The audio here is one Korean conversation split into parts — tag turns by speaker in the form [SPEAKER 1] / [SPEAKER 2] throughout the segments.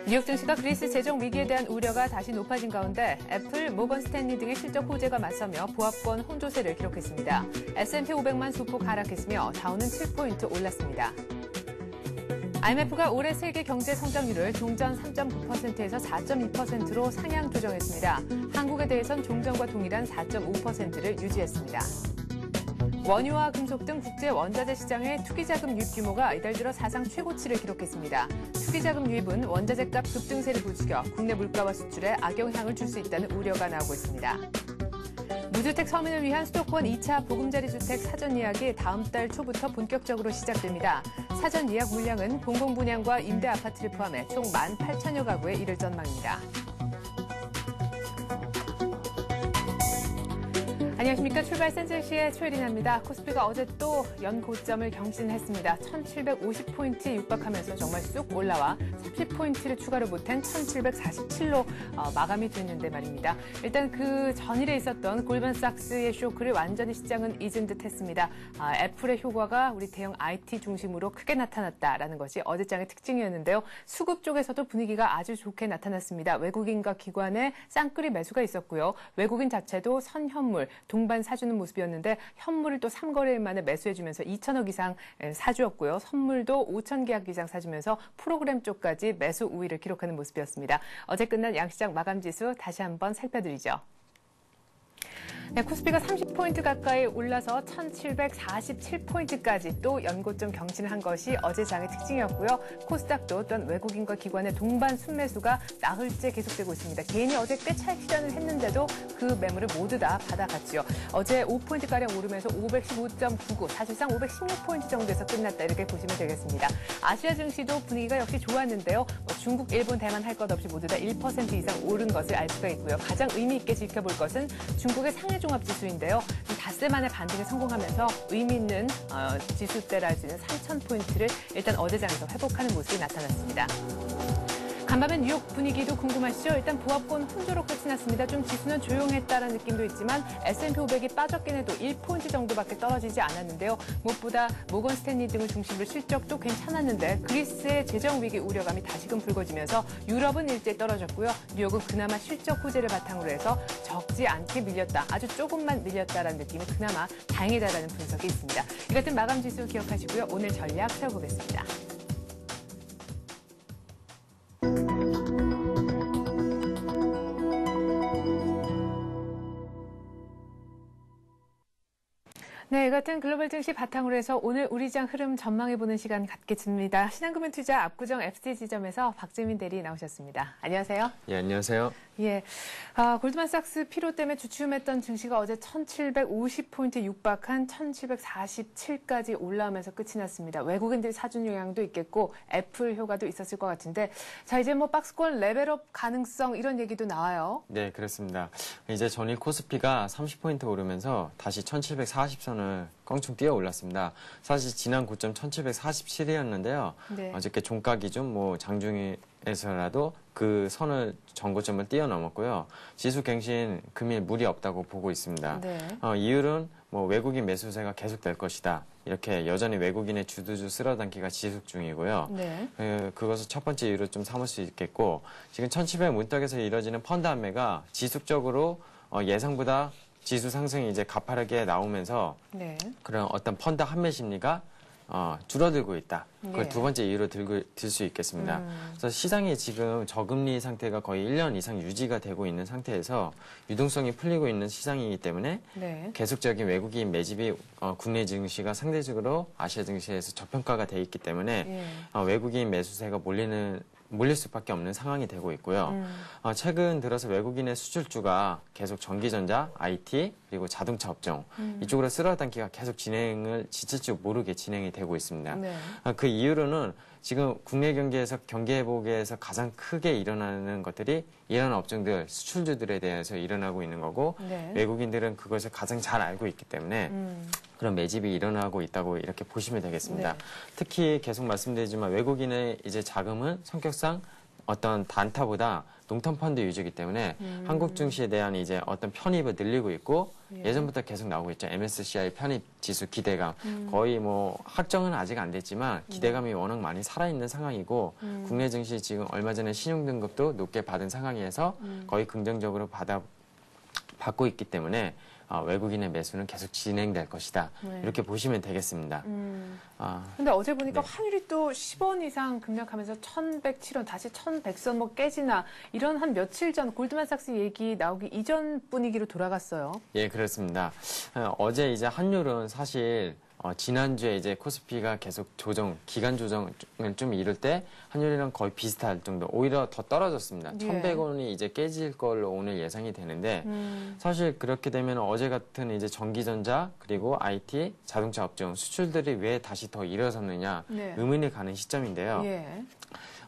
[SPEAKER 1] 뉴욕 증시가 그리스 재정 위기에 대한 우려가 다시 높아진 가운데 애플, 모건 스탠리 등의 실적 호재가 맞서며 보합권 혼조세를 기록했습니다. S&P 500만 소폭 하락했으며 다우는 7포인트 올랐습니다. IMF가 올해 세계 경제 성장률을 종전 3.9%에서 4.2%로 상향 조정했습니다. 한국에 대해선 종전과 동일한 4.5%를 유지했습니다. 원유와 금속 등 국제 원자재 시장의 투기자금 유입 규모가 이달 들어 사상 최고치를 기록했습니다. 투기자금 유입은 원자재값 급등세를 부추겨 국내 물가와 수출에 악영향을 줄 수 있다는 우려가 나오고 있습니다. 무주택 서민을 위한 수도권 2차 보금자리 주택 사전 예약이 다음 달 초부터 본격적으로 시작됩니다. 사전 예약 물량은 공공분양과 임대 아파트를 포함해 총 18,000여 가구에 이를 전망입니다. 안녕하십니까. 출발 센세시의 최혜린입니다. 코스피가 어제 또 연고점을 경신했습니다. 1750포인트 육박하면서 정말 쑥 올라와 30포인트를 추가로 보탠 1747로 마감이 됐는데 말입니다. 일단 그 전일에 있었던 골드만삭스의 쇼크를 완전히 시장은 잊은 듯 했습니다. 애플의 효과가 우리 대형 IT 중심으로 크게 나타났다라는 것이 어제장의 특징이었는데요. 수급 쪽에서도 분위기가 아주 좋게 나타났습니다. 외국인과 기관의 쌍끌이 매수가 있었고요. 외국인 자체도 선현물, 동반 사주는 모습이었는데 현물을 또 3거래일 만에 매수해주면서 2천억 이상 사주었고요. 선물도 5천 계약 이상 사주면서 프로그램 쪽까지 매수 우위를 기록하는 모습이었습니다. 어제 끝난 양시장 마감지수 다시 한번 살펴드리죠. 네, 코스피가 30포인트 가까이 올라서 1747포인트까지 또 연고점 경신을 한 것이 어제 장의 특징이었고요. 코스닥도 또한 외국인과 기관의 동반 순매수가 나흘째 계속되고 있습니다. 개인이 어제 꽤 차익 실현을 했는데도 그 매물을 모두 다 받아갔죠. 어제 5포인트가량 오르면서 515.99, 사실상 516포인트 정도에서 끝났다 이렇게 보시면 되겠습니다. 아시아 증시도 분위기가 역시 좋았는데요. 중국, 일본, 대만 할 것 없이 모두 다 1% 이상 오른 것을 알 수가 있고요. 가장 의미 있게 지켜볼 것은 중국의 상해 종합지수인데요. 닷새 만에 반등에 성공하면서 의미 있는 지수대라 할 수 있는 3,000포인트를 일단 어제장에서 회복하는 모습이 나타났습니다. 간밤의 뉴욕 분위기도 궁금하시죠? 일단 보합권 혼조로 끝이 났습니다. 좀 지수는 조용했다는 느낌도 있지만 S&P 500이 빠졌긴 해도 1포인트 정도밖에 떨어지지 않았는데요. 무엇보다 모건 스탠리 등을 중심으로 실적도 괜찮았는데 그리스의 재정 위기 우려감이 다시금 불거지면서 유럽은 일제히 떨어졌고요. 뉴욕은 그나마 실적 호재를 바탕으로 해서 적지 않게 밀렸다. 아주 조금만 밀렸다라는 느낌이 그나마 다행이다라는 분석이 있습니다. 이 같은 마감 지수 기억하시고요. 오늘 전략 세워보겠습니다. 네, 이 같은 글로벌 증시 바탕으로 해서 오늘 우리 장 흐름 전망해보는 시간 갖겠습니다. 신한금융투자 압구정 FC지점에서 박재민 대리 나오셨습니다. 안녕하세요.
[SPEAKER 2] 예, 안녕하세요.
[SPEAKER 1] 예, 골드만삭스 피로 때문에 주춤했던 증시가 어제 1750포인트 육박한 1747까지 올라오면서 끝이 났습니다. 외국인들이 사준 영향도 있겠고 애플 효과도 있었을 것 같은데 자 이제 뭐 박스권 레벨업 가능성 이런 얘기도 나와요.
[SPEAKER 2] 네, 그렇습니다. 이제 전일 코스피가 30포인트 오르면서 다시 1740선을 껑충 뛰어 올랐습니다. 사실 지난 고점 1747이었는데요. 네. 어저께 종가 기준 장중에서라도 그 선을 전고점을 뛰어넘었고요. 지수 갱신 금일 무리 없다고 보고 있습니다. 네. 이유는 외국인 매수세가 계속될 것이다. 이렇게 여전히 외국인의 주도주 쓸어담기가 지속 중이고요. 네. 그것을 첫 번째 이유로 좀 삼을 수 있겠고 지금 1700 문턱에서 이뤄지는 펀드 판매가 지속적으로 예상보다 지수 상승이 이제 가파르게 나오면서 네. 그런 어떤 펀드 판매 심리가 줄어들고 있다. 그걸 네. 두 번째 이유로 들 수 있겠습니다. 그래서 시장이 지금 저금리 상태가 거의 1년 이상 유지가 되고 있는 상태에서 유동성이 풀리고 있는 시장이기 때문에 네. 계속적인 외국인 매집이 국내 증시가 상대적으로 아시아 증시에서 저평가가 돼 있기 때문에 네. 외국인 매수세가 몰릴 수밖에 없는 상황이 되고 있고요. 최근 들어서 외국인의 수출주가 계속 전기전자, IT, 그리고 자동차 업종 이쪽으로 쓸어담기가 계속 지칠 줄 모르게 진행이 되고 있습니다. 네. 그 이유로는 지금 국내 경기에서 경기 회복에서 가장 크게 일어나는 것들이 이런 업종들, 수출주들에 대해서 일어나고 있는 거고 네. 외국인들은 그것을 가장 잘 알고 있기 때문에 그런 매집이 일어나고 있다고 이렇게 보시면 되겠습니다. 네. 특히 계속 말씀드리지만 외국인의 이제 자금은 성격상 어떤 단타보다 농텀 펀드 위주이기 때문에 한국 증시에 대한 이제 어떤 편입을 늘리고 있고 예전부터 계속 나오고 있죠. MSCI 편입 지수 기대감. 거의 뭐 확정은 아직 안 됐지만 기대감이 워낙 많이 살아있는 상황이고 국내 증시 지금 얼마 전에 신용등급도 높게 받은 상황에서 거의 긍정적으로 받고 있기 때문에 외국인의 매수는 계속 진행될 것이다.
[SPEAKER 1] 네.
[SPEAKER 2] 이렇게 보시면 되겠습니다.
[SPEAKER 1] 근데 어제 보니까
[SPEAKER 2] 네.
[SPEAKER 1] 환율이 또 10원 이상 급락하면서 1,107원, 다시 1,100선 뭐 깨지나 이런 한 며칠 전 골드만삭스 얘기 나오기 이전 분위기로 돌아갔어요.
[SPEAKER 2] 예, 그렇습니다. 어제 이제 환율은 사실 지난주에 이제 코스피가 계속 기간 조정을 좀 이룰 때 환율이랑 거의 비슷할 정도, 오히려 더 떨어졌습니다.
[SPEAKER 1] 예.
[SPEAKER 2] 1,100원이 이제 깨질 걸로 오늘 예상이 되는데, 사실 그렇게 되면 어제 같은 이제 전기전자, 그리고 IT, 자동차 업종, 수출들이 왜 다시 더 일어섰느냐,
[SPEAKER 1] 네.
[SPEAKER 2] 의문이 가는 시점인데요.
[SPEAKER 1] 예.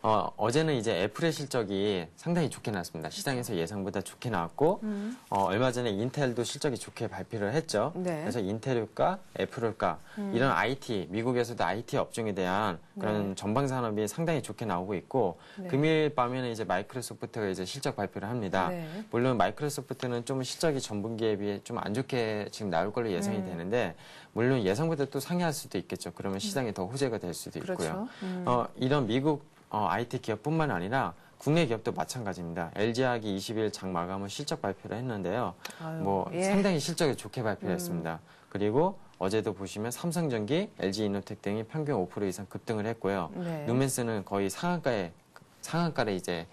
[SPEAKER 2] 어제는 이제 애플의 실적이 상당히 좋게 나왔습니다. 시장에서 예상보다 좋게 나왔고, 얼마 전에 인텔도 실적이 좋게 발표를 했죠.
[SPEAKER 1] 네.
[SPEAKER 2] 그래서 인텔일까, 애플일까, 이런 IT, 미국에서도 IT 업종에 대한 그런
[SPEAKER 1] 네.
[SPEAKER 2] 전방 산업이 상당히 좋게 나오고 있고,
[SPEAKER 1] 네.
[SPEAKER 2] 금요일 밤에는 이제 마이크로소프트가 이제 실적 발표를 합니다.
[SPEAKER 1] 네.
[SPEAKER 2] 물론 마이크로소프트는 좀 실적이 전분기에 비해 좀 안 좋게 지금 나올 걸로 예상이 되는데, 물론 예상보다 또 상회할 수도 있겠죠. 그러면 시장이 더 호재가 될 수도 있고요.
[SPEAKER 1] 그렇죠.
[SPEAKER 2] 이런 미국 IT 기업뿐만 아니라 국내 기업도 마찬가지입니다. LG화학이 20일 장 마감을 실적 발표를 했는데요.
[SPEAKER 1] 아유, 예.
[SPEAKER 2] 상당히 실적이 좋게 발표했습니다. 그리고 어제도 보시면 삼성전기, LG이노텍 등이 평균 5% 이상 급등을 했고요.
[SPEAKER 1] 네.
[SPEAKER 2] 누멘스는 거의 상한가를 이제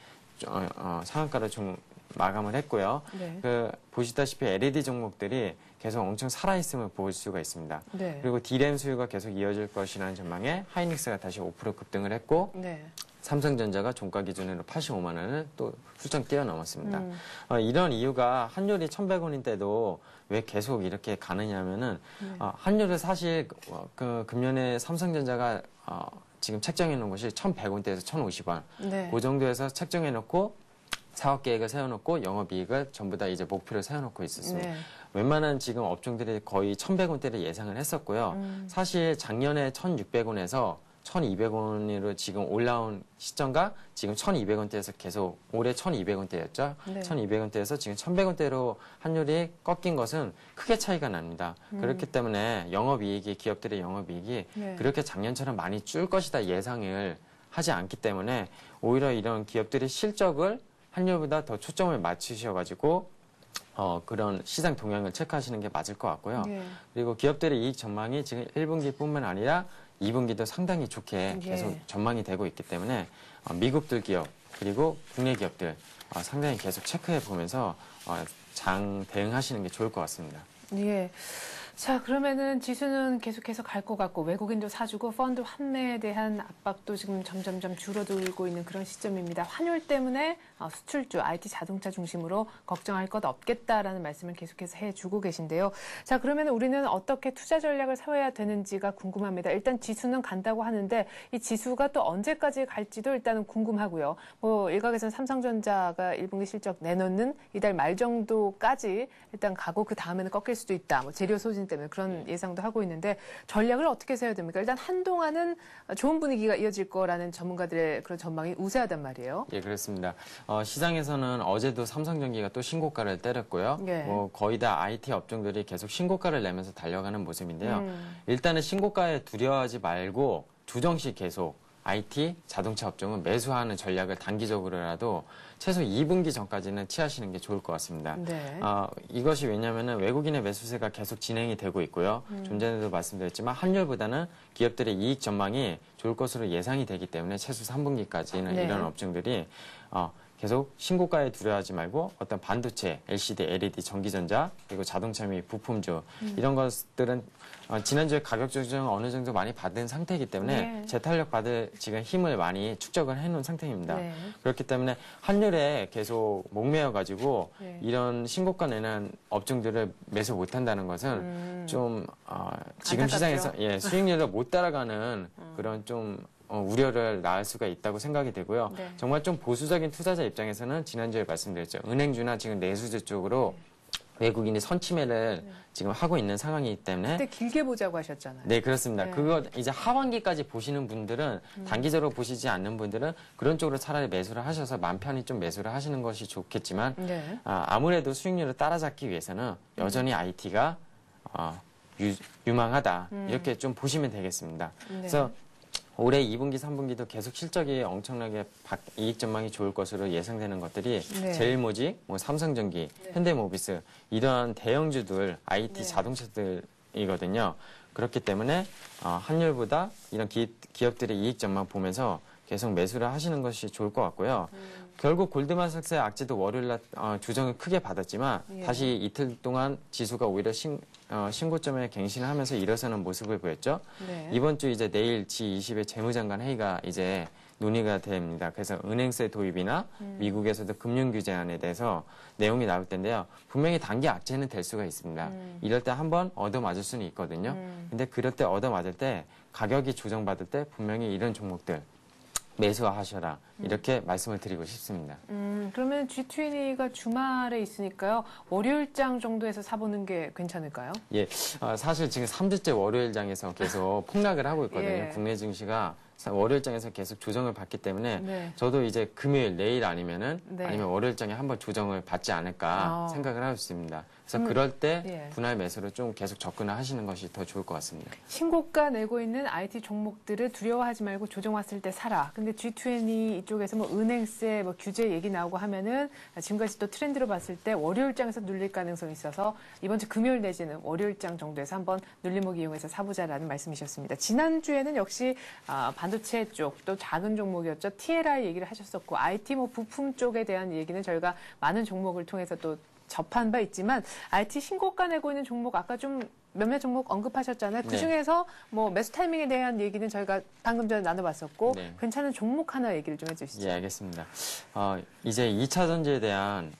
[SPEAKER 2] 상한가를 좀 마감을 했고요.
[SPEAKER 1] 네.
[SPEAKER 2] 보시다시피 LED 종목들이 계속 엄청 살아있음을 볼 수가 있습니다.
[SPEAKER 1] 네.
[SPEAKER 2] 그리고 D램 수요가 계속 이어질 것이라는 전망에 하이닉스가 다시 5% 급등을 했고,
[SPEAKER 1] 네.
[SPEAKER 2] 삼성전자가 종가 기준으로 85만 원을 또 훌쩍 뛰어넘었습니다. 이런 이유가 환율이 1,100원인데도 왜 계속 이렇게 가느냐면은 환율을 사실 금년에 삼성전자가 지금 책정해 놓은 것이 1,100원대에서 1,050원.
[SPEAKER 1] 네.
[SPEAKER 2] 그 정도에서 책정해 놓고 사업 계획을 세워놓고 영업이익을 전부 다 이제 목표를 세워놓고 있었습니다.
[SPEAKER 1] 네.
[SPEAKER 2] 웬만한 지금 업종들이 거의 1,100원대를 예상을 했었고요. 사실 작년에 1,600원에서 1,200원으로 지금 올라온 시점과 지금 1,200원대에서 계속 올해 1,200원대였죠.
[SPEAKER 1] 네.
[SPEAKER 2] 1,200원대에서 지금 1,100원대로 환율이 꺾인 것은 크게 차이가 납니다. 그렇기 때문에 기업들의 영업이익이
[SPEAKER 1] 네.
[SPEAKER 2] 그렇게 작년처럼 많이 줄 것이다 예상을 하지 않기 때문에 오히려 이런 기업들의 실적을 환율보다 더 초점을 맞추셔가지고 그런 시장 동향을 체크하시는 게 맞을 것 같고요.
[SPEAKER 1] 예.
[SPEAKER 2] 그리고 기업들의 이익 전망이 지금 1분기뿐만 아니라 2분기도 상당히 좋게
[SPEAKER 1] 예.
[SPEAKER 2] 계속 전망이 되고 있기 때문에 미국들 기업 그리고 국내 기업들 상당히 계속 체크해 보면서 장 대응하시는 게 좋을 것 같습니다.
[SPEAKER 1] 예. 자, 그러면은 지수는 계속해서 갈 것 같고 외국인도 사주고 펀드 환매에 대한 압박도 지금 점점점 줄어들고 있는 그런 시점입니다. 환율 때문에 수출주, IT 자동차 중심으로 걱정할 것 없겠다라는 말씀을 계속해서 해주고 계신데요. 자, 그러면 우리는 어떻게 투자 전략을 세워야 되는지가 궁금합니다. 일단 지수는 간다고 하는데 이 지수가 또 언제까지 갈지도 일단은 궁금하고요. 일각에서는 삼성전자가 1분기 실적 내놓는 이달 말 정도까지 일단 가고 그 다음에는 꺾일 수도 있다. 재료 소진 때문에 그런 예상도 하고 있는데 전략을 어떻게 세워야 됩니까? 일단 한동안은 좋은 분위기가 이어질 거라는 전문가들의 그런 전망이 우세하단 말이에요.
[SPEAKER 2] 예, 그렇습니다. 시장에서는 어제도 삼성전기가 또 신고가를 때렸고요.
[SPEAKER 1] 예.
[SPEAKER 2] 거의 다 IT 업종들이 계속 신고가를 내면서 달려가는 모습인데요. 일단은 신고가에 두려워하지 말고 조정시 계속 IT, 자동차 업종은 매수하는 전략을 단기적으로라도 최소 2분기 전까지는 취하시는 게 좋을 것 같습니다.
[SPEAKER 1] 네.
[SPEAKER 2] 이것이 왜냐하면 외국인의 매수세가 계속 진행이 되고 있고요. 좀 전에도 말씀드렸지만 환율보다는 기업들의 이익 전망이 좋을 것으로 예상이 되기 때문에 최소 3분기까지는
[SPEAKER 1] 네.
[SPEAKER 2] 이런 업종들이 계속 신고가에 두려워하지 말고 어떤 반도체, LCD, LED, 전기전자, 그리고 자동차 및 부품주 이런 것들은 지난주에 가격 조정 어느 정도 많이 받은 상태이기 때문에
[SPEAKER 1] 네.
[SPEAKER 2] 재탄력 받을 지금 힘을 많이 축적을 해놓은 상태입니다.
[SPEAKER 1] 네.
[SPEAKER 2] 그렇기 때문에 환율에 계속 목매여가지고
[SPEAKER 1] 네.
[SPEAKER 2] 이런 신고가 내는 업종들을 매수 못한다는 것은 좀 지금
[SPEAKER 1] 안타깝죠?
[SPEAKER 2] 시장에서 수익률을 못 따라가는 그런 좀 우려를 낳을 수가 있다고 생각이 되고요.
[SPEAKER 1] 네.
[SPEAKER 2] 정말 좀 보수적인 투자자 입장에서는 지난주에 말씀드렸죠. 은행주나 지금 내수주 쪽으로 외국인이 선침해를 지금 하고 있는 상황이기 때문에.
[SPEAKER 1] 근데 길게 보자고 하셨잖아요.
[SPEAKER 2] 네, 그렇습니다.
[SPEAKER 1] 네.
[SPEAKER 2] 그거 이제 하반기까지 보시는 분들은 단기적으로 보시지 않는 분들은 그런 쪽으로 차라리 매수를 하셔서 맘 편히 좀 매수를 하시는 것이 좋겠지만
[SPEAKER 1] 네.
[SPEAKER 2] 아무래도 수익률을 따라잡기 위해서는 여전히 IT가 유망하다. 이렇게 좀 보시면 되겠습니다.
[SPEAKER 1] 네.
[SPEAKER 2] 그래서 올해 2분기, 3분기도 계속 실적이 엄청나게 이익 전망이 좋을 것으로 예상되는 것들이
[SPEAKER 1] 네.
[SPEAKER 2] 제일모직, 뭐 삼성전기, 현대모비스 이러한 대형주들, IT
[SPEAKER 1] 네.
[SPEAKER 2] 자동차들이거든요. 그렇기 때문에 환율보다 이런 기업들의 이익 전망 보면서 계속 매수를 하시는 것이 좋을 것 같고요. 결국 골드만삭스의 악재도 월요일날 조정을 크게 받았지만
[SPEAKER 1] 예.
[SPEAKER 2] 다시 이틀 동안 지수가 오히려 신고점에 갱신을 하면서 일어서는 모습을 보였죠.
[SPEAKER 1] 네.
[SPEAKER 2] 이번 주 이제 내일 G20의 재무장관 회의가 이제 논의가 됩니다. 그래서 은행세 도입이나 미국에서도 금융 규제안에 대해서 내용이 나올 텐데요. 분명히 단기 악재는 될 수가 있습니다. 이럴 때 한번 얻어맞을 수는 있거든요. 근데 그럴 때 얻어맞을 때 가격이 조정받을 때 분명히 이런 종목들 매수하셔라 이렇게 말씀을 드리고 싶습니다.
[SPEAKER 1] 그러면 G20가 주말에 있으니까요. 월요일장 정도에서 사보는 게 괜찮을까요?
[SPEAKER 2] 예, 사실 지금 3주째 월요일장에서 계속 폭락을 하고 있거든요.
[SPEAKER 1] 예.
[SPEAKER 2] 국내 증시가 월요일장에서 계속 조정을 받기 때문에
[SPEAKER 1] 네.
[SPEAKER 2] 저도 이제 금요일 내일 아니면
[SPEAKER 1] 네.
[SPEAKER 2] 월요일장에 한번 조정을 받지 않을까 생각을 하고 있습니다. 그래서 그럴 때
[SPEAKER 1] 예.
[SPEAKER 2] 분할 매수를 좀 계속 접근을 하시는 것이 더 좋을 것 같습니다.
[SPEAKER 1] 신고가 내고 있는 IT 종목들을 두려워하지 말고 조정 왔을 때 사라. 근데 G20 이쪽에서 뭐 은행세, 뭐 규제 얘기 나오고 하면은 지금까지 또 트렌드로 봤을 때 월요일장에서 눌릴 가능성이 있어서 이번 주 금요일 내지는 월요일장 정도에서 한번 눌림목 이용해서 사보자라는 말씀이셨습니다. 지난주에는 역시 반도체 쪽 또 작은 종목이었죠. TLI 얘기를 하셨었고 IT 뭐 부품 쪽에 대한 얘기는 저희가 많은 종목을 통해서 또 접한 바 있지만 IT 신고가 내고 있는 종목 아까 좀 몇몇 종목 언급하셨잖아요.
[SPEAKER 2] 네.
[SPEAKER 1] 그중에서 뭐 매수 타이밍에 대한 얘기는 저희가 방금 전에 나눠봤었고
[SPEAKER 2] 네.
[SPEAKER 1] 괜찮은 종목 하나 얘기를 좀 해주시죠.
[SPEAKER 2] 예, 알겠습니다. 이제 2차 전지에 대한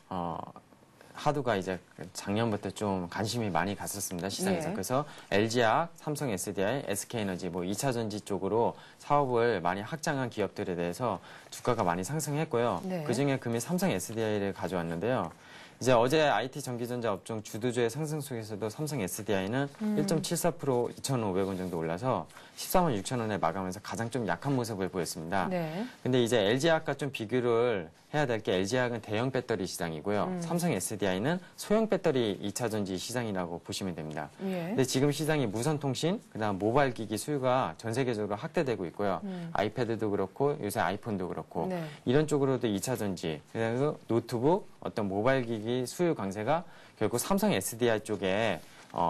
[SPEAKER 2] 하두가 이제 작년부터 좀 관심이 많이 갔었습니다, 시장에서.
[SPEAKER 1] 예.
[SPEAKER 2] 그래서 LG화학, 삼성 SDI, SK에너지 뭐 2차 전지 쪽으로 사업을 많이 확장한 기업들에 대해서 주가가 많이 상승했고요.
[SPEAKER 1] 네.
[SPEAKER 2] 그중에 금일 삼성 SDI를 가져왔는데요. 이제 어제 IT 전기전자 업종 주도주의 상승 속에서도 삼성 SDI는 1.74% 2,500원 정도 올라서 14만 6천 원에 마감해서 가장 좀 약한 모습을 보였습니다.
[SPEAKER 1] 네.
[SPEAKER 2] 근데 이제 LG화학과 좀 비교를 해야 될 게 LG화학은 대형 배터리 시장이고요. 삼성 SDI는 소형 배터리 2차 전지 시장이라고 보시면 됩니다.
[SPEAKER 1] 예.
[SPEAKER 2] 근데 지금 시장이 무선통신, 그다음 모바일 기기 수요가 전 세계적으로 확대되고 있고요. 아이패드도 그렇고 요새 아이폰도 그렇고
[SPEAKER 1] 네.
[SPEAKER 2] 이런 쪽으로도 2차 전지, 그래서 노트북, 어떤 모바일 기기 수요 강세가 결국 삼성 SDI 쪽에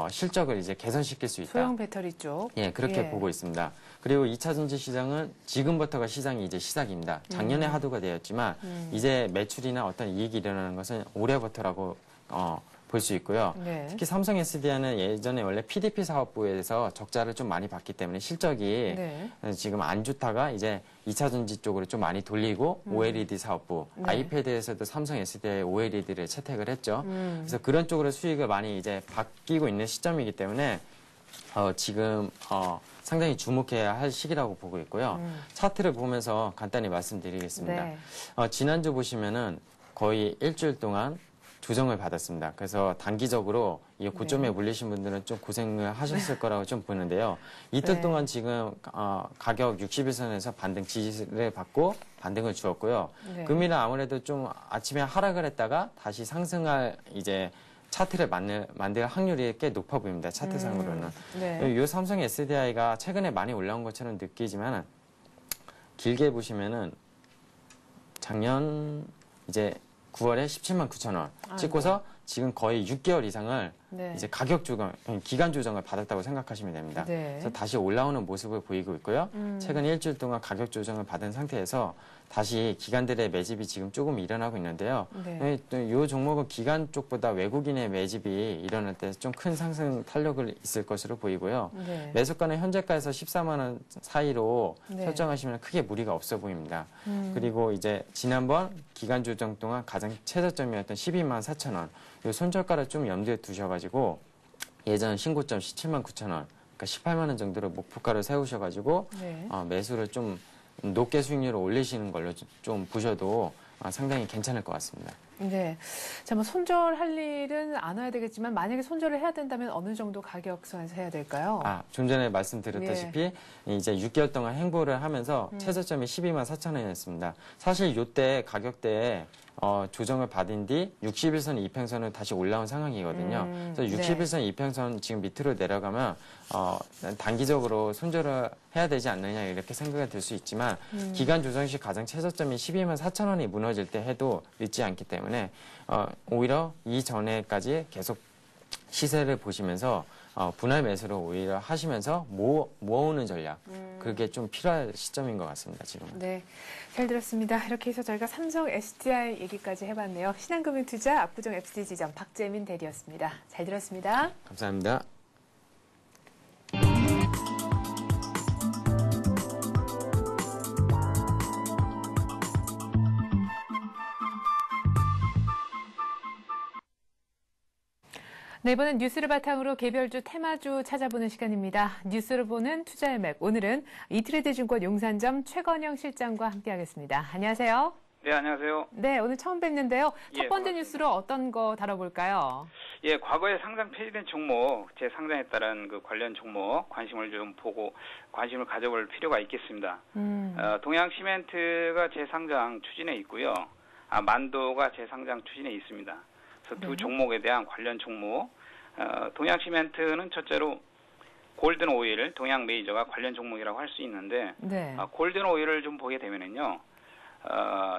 [SPEAKER 2] 실적을 이제 개선시킬 수 있다.
[SPEAKER 1] 소형 배터리 쪽.
[SPEAKER 2] 예, 그렇게
[SPEAKER 1] 예.
[SPEAKER 2] 보고 있습니다. 그리고 2차 전지 시장은 지금부터가 시장이 이제 시작입니다. 작년에 하도가 되었지만 이제 매출이나 어떤 이익이 일어나는 것은 올해부터라고 볼 수 있고요.
[SPEAKER 1] 네.
[SPEAKER 2] 특히 삼성 SDI는 예전에 원래 PDP 사업부에서 적자를 좀 많이 봤기 때문에 실적이
[SPEAKER 1] 네.
[SPEAKER 2] 지금 안 좋다가 이제 2차 전지 쪽으로 좀 많이 돌리고 OLED 사업부,
[SPEAKER 1] 네.
[SPEAKER 2] 아이패드에서도 삼성 SDI OLED를 채택을 했죠. 그래서 그런 쪽으로 수익을 많이 이제 바뀌고 있는 시점이기 때문에 지금 상당히 주목해야 할 시기라고 보고 있고요. 차트를 보면서 간단히 말씀드리겠습니다.
[SPEAKER 1] 네.
[SPEAKER 2] 지난주 보시면은 거의 일주일 동안 조정을 받았습니다. 그래서 단기적으로 이 고점에
[SPEAKER 1] 네.
[SPEAKER 2] 물리신 분들은 좀 고생을 하셨을 거라고 좀 보는데요. 이틀
[SPEAKER 1] 네.
[SPEAKER 2] 동안 지금 가격 60일선에서 반등 지지를 받고 반등을 주었고요.
[SPEAKER 1] 네.
[SPEAKER 2] 금일은 아무래도 좀 아침에 하락을 했다가 다시 상승할 이제 차트를 만들 확률이 꽤 높아 보입니다. 차트상으로는.
[SPEAKER 1] 네.
[SPEAKER 2] 이 삼성 SDI가 최근에 많이 올라온 것처럼 느끼지만 길게 보시면은 작년 이제 9월에 17만 9천 원 찍고서 지금 거의 6개월 이상을
[SPEAKER 1] 네.
[SPEAKER 2] 이제 가격 조정, 기간 조정을 받았다고 생각하시면 됩니다.
[SPEAKER 1] 네.
[SPEAKER 2] 그래서 다시 올라오는 모습을 보이고 있고요. 최근 일주일 동안 가격 조정을 받은 상태에서 다시 기관들의 매집이 지금 조금 일어나고 있는데요.
[SPEAKER 1] 네.
[SPEAKER 2] 이 종목은 기관 쪽보다 외국인의 매집이 일어날 때 좀 큰 상승 탄력을 있을 것으로 보이고요.
[SPEAKER 1] 네.
[SPEAKER 2] 매수가는 현재가에서 14만 원 사이로
[SPEAKER 1] 네.
[SPEAKER 2] 설정하시면 크게 무리가 없어 보입니다. 그리고 이제 지난번 기간 조정 동안 가장 최저점이었던 12만 4천 원, 이 손절가를 좀 염두에 두셔가지고 예전 신고점 17만 9천 원, 그러니까 18만 원 정도로 목표가를 세우셔가지고
[SPEAKER 1] 네.
[SPEAKER 2] 매수를 좀 높게 수익률을 올리시는 걸로 좀 보셔도 상당히 괜찮을 것 같습니다.
[SPEAKER 1] 네. 자, 뭐 손절할 일은 안 와야 되겠지만 만약에 손절을 해야 된다면 어느 정도 가격선에서 해야 될까요?
[SPEAKER 2] 좀 전에 말씀드렸다시피 이제 6개월 동안 행보를 하면서 최저점이 12만 4천 원이었습니다. 사실 이때 가격대에 조정을 받은 뒤 61선 이평선은 다시 올라온 상황이거든요. 그래서 61선 이평선 지금 밑으로 내려가면 단기적으로 손절을 해야 되지 않느냐 이렇게 생각이 들 수 있지만 기간 조정 시 가장 최저점이 12만 4천 원이 무너질 때 해도 늦지 않기 때문에 오히려 이전에까지 계속 시세를 보시면서 분할 매수를 오히려 하시면서 모아오는 전략 그게 좀 필요할 시점인 것 같습니다. 지금은.
[SPEAKER 1] 네, 잘 들었습니다. 이렇게 해서 저희가 삼성 SDI 얘기까지 해봤네요. 신한금융투자 압구정 FC지점 박재민 대리였습니다. 잘 들었습니다.
[SPEAKER 2] 감사합니다.
[SPEAKER 1] 네, 이번엔 뉴스를 바탕으로 개별주, 테마주 찾아보는 시간입니다. 뉴스를 보는 투자의 맥. 오늘은 이트레드증권 용산점 최건영 실장과 함께하겠습니다. 안녕하세요.
[SPEAKER 3] 네, 안녕하세요.
[SPEAKER 1] 네, 오늘 처음 뵙는데요. 첫 번째
[SPEAKER 3] 반갑습니다.
[SPEAKER 1] 뉴스로 어떤 거 다뤄볼까요?
[SPEAKER 3] 예, 과거에 상장 폐지된 종목, 재상장에 따른 그 관련 종목 관심을 좀 보고 관심을 가져볼 필요가 있겠습니다. 동양시멘트가 재상장 추진에 있고요. 만도가 재상장 추진에 있습니다. 그래서 두 종목에 대한 관련 종목, 동양시멘트는 첫째로 골든 오일, 동양 메이저가 관련 종목이라고 할 수 있는데, 골든 오일을 좀 보게 되면은요,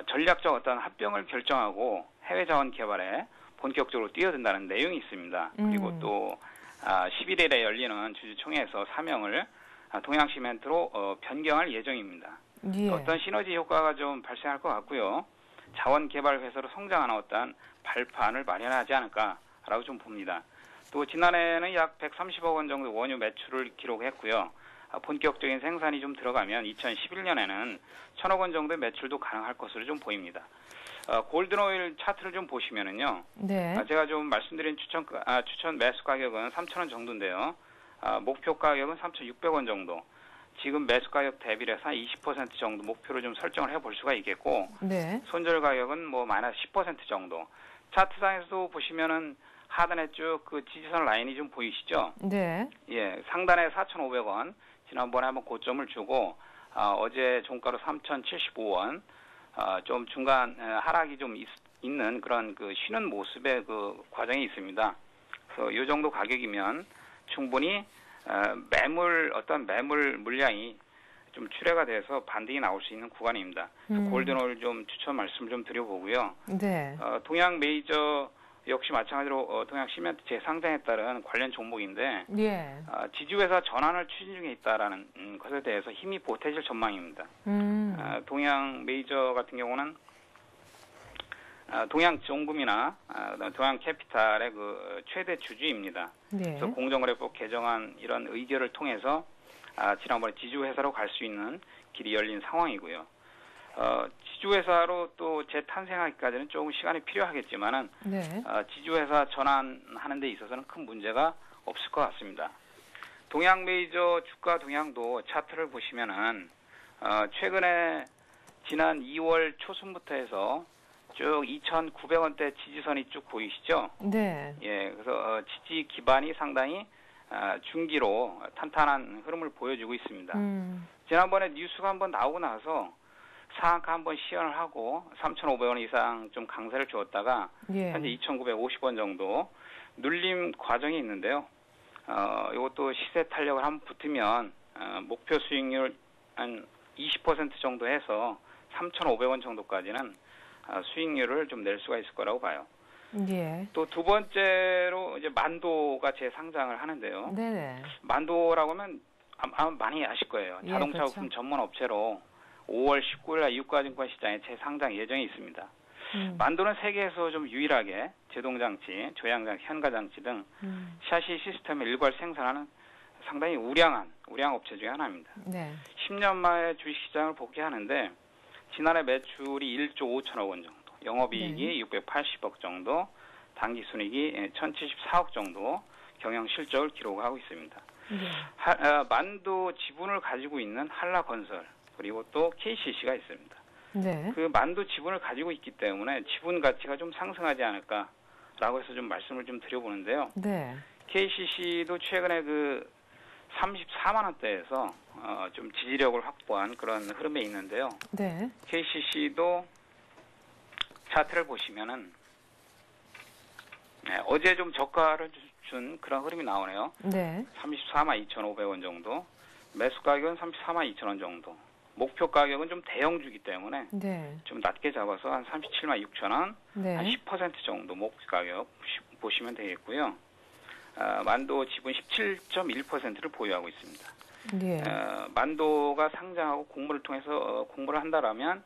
[SPEAKER 3] 전략적 어떤 합병을 결정하고 해외 자원 개발에 본격적으로 뛰어든다는 내용이 있습니다. 그리고 또 11일에 열리는 주주총회에서 사명을 동양시멘트로 변경할 예정입니다.
[SPEAKER 1] 예.
[SPEAKER 3] 어떤 시너지 효과가 좀 발생할 것 같고요. 자원 개발 회사로 성장하는 어떤 발판을 마련하지 않을까라고 좀 봅니다. 또 지난해에는 약 130억 원 정도 원유 매출을 기록했고요. 본격적인 생산이 좀 들어가면 2011년에는 1,000억 원 정도의 매출도 가능할 것으로 좀 보입니다. 골든오일 차트를 좀 보시면은요. 제가 좀 말씀드린 추천 매수 가격은 3,000원 정도인데요. 목표 가격은 3,600원 정도. 지금 매수 가격 대비해서 한 20% 정도 목표를 좀 설정을 해볼 수가 있겠고, 손절 가격은 뭐 마이너스 10% 정도. 차트상에서도 보시면은 하단에 쭉 그 지지선 라인이 좀 보이시죠? 네. 예, 상단에 4,500원. 지난번에 한번 고점을 주고 어제 종가로 3,075원. 좀 중간 하락이 좀 있는 그런 그 쉬는 모습의 그 과정이 있습니다. 그래서 이 정도 가격이면 충분히 어떤 매물 물량이 좀 출회가 돼서 반등이 나올 수 있는 구간입니다. 골든오일 좀 추천 말씀 좀 드려보고요. 동양 메이저 역시 마찬가지로 동양시멘트 재상장에 따른 관련 종목인데 지주회사 전환을 추진 중에 있다라는 것에 대해서 힘이 보태질 전망입니다. 동양 메이저 같은 경우는 동양정금이나 동양캐피탈의 그 최대 주주입니다. 그래서 공정거래법 개정안 이런 의결을 통해서 지난번에 지주회사로 갈 수 있는 길이 열린 상황이고요. 지주회사로 또 재탄생하기까지는 조금 시간이 필요하겠지만은 지주회사 전환하는 데 있어서는 큰 문제가 없을 것 같습니다. 동양 메이저 주가 동향도 차트를 보시면은 최근에 지난 2월 초순부터 해서 쭉 2,900원대 지지선이 쭉 보이시죠? 예, 그래서 지지 기반이 상당히 중기로 탄탄한 흐름을 보여주고 있습니다. 지난번에 뉴스가 한번 나오고 나서 상한가 한번 시연을 하고 3,500원 이상 좀 강세를 주었다가 현재 2,950원 정도 눌림 과정이 있는데요. 이것도 시세 탄력을 한번 붙으면 목표 수익률 한 20% 정도 해서 3,500원 정도까지는 수익률을 좀 낼 수가 있을 거라고 봐요. 또 두 번째로 이제 만도가 재상장을 하는데요. 만도라고 하면 아마 많이 아실 거예요. 자동차 부품 전문 업체로 5월 19일 날 유가증권 시장에 재상장 예정이 있습니다. 만도는 세계에서 좀 유일하게 제동장치, 조향장치, 현가장치 등 샤시 시스템을 일괄 생산하는 상당히 우량 업체 중에 하나입니다. 10년 만에 주식시장을 복귀하는데 지난해 매출이 1조 5천억 원 정도, 영업이익이 680억 정도, 당기순이익이 1,074억 정도 경영실적을 기록하고 있습니다. 만도 지분을 가지고 있는 한라건설 그리고 또 KCC가 있습니다.
[SPEAKER 1] 네.
[SPEAKER 3] 그 만도 지분을 가지고 있기 때문에 지분 가치가 좀 상승하지 않을까라고 해서 좀 말씀을 좀 드려보는데요.
[SPEAKER 1] 네.
[SPEAKER 3] KCC도 최근에 그 34만 원대에서 좀 지지력을 확보한 그런 흐름에 있는데요.
[SPEAKER 1] 네.
[SPEAKER 3] KCC도 차트를 보시면은 어제 좀 저가를 준 그런 흐름이 나오네요.
[SPEAKER 1] 네.
[SPEAKER 3] 34만 2,500원 정도. 매수 가격은 34만 2천 원 정도. 목표 가격은 좀 대형주기 때문에
[SPEAKER 1] 네.
[SPEAKER 3] 좀 낮게 잡아서 한 37만 6천 원,
[SPEAKER 1] 네.
[SPEAKER 3] 한 10% 정도 목표 가격 보시면 되겠고요. 만도 지분 17.1%를 보유하고 있습니다.
[SPEAKER 1] 네.
[SPEAKER 3] 만도가 상장하고 공모를 통해서 공모를 한다라면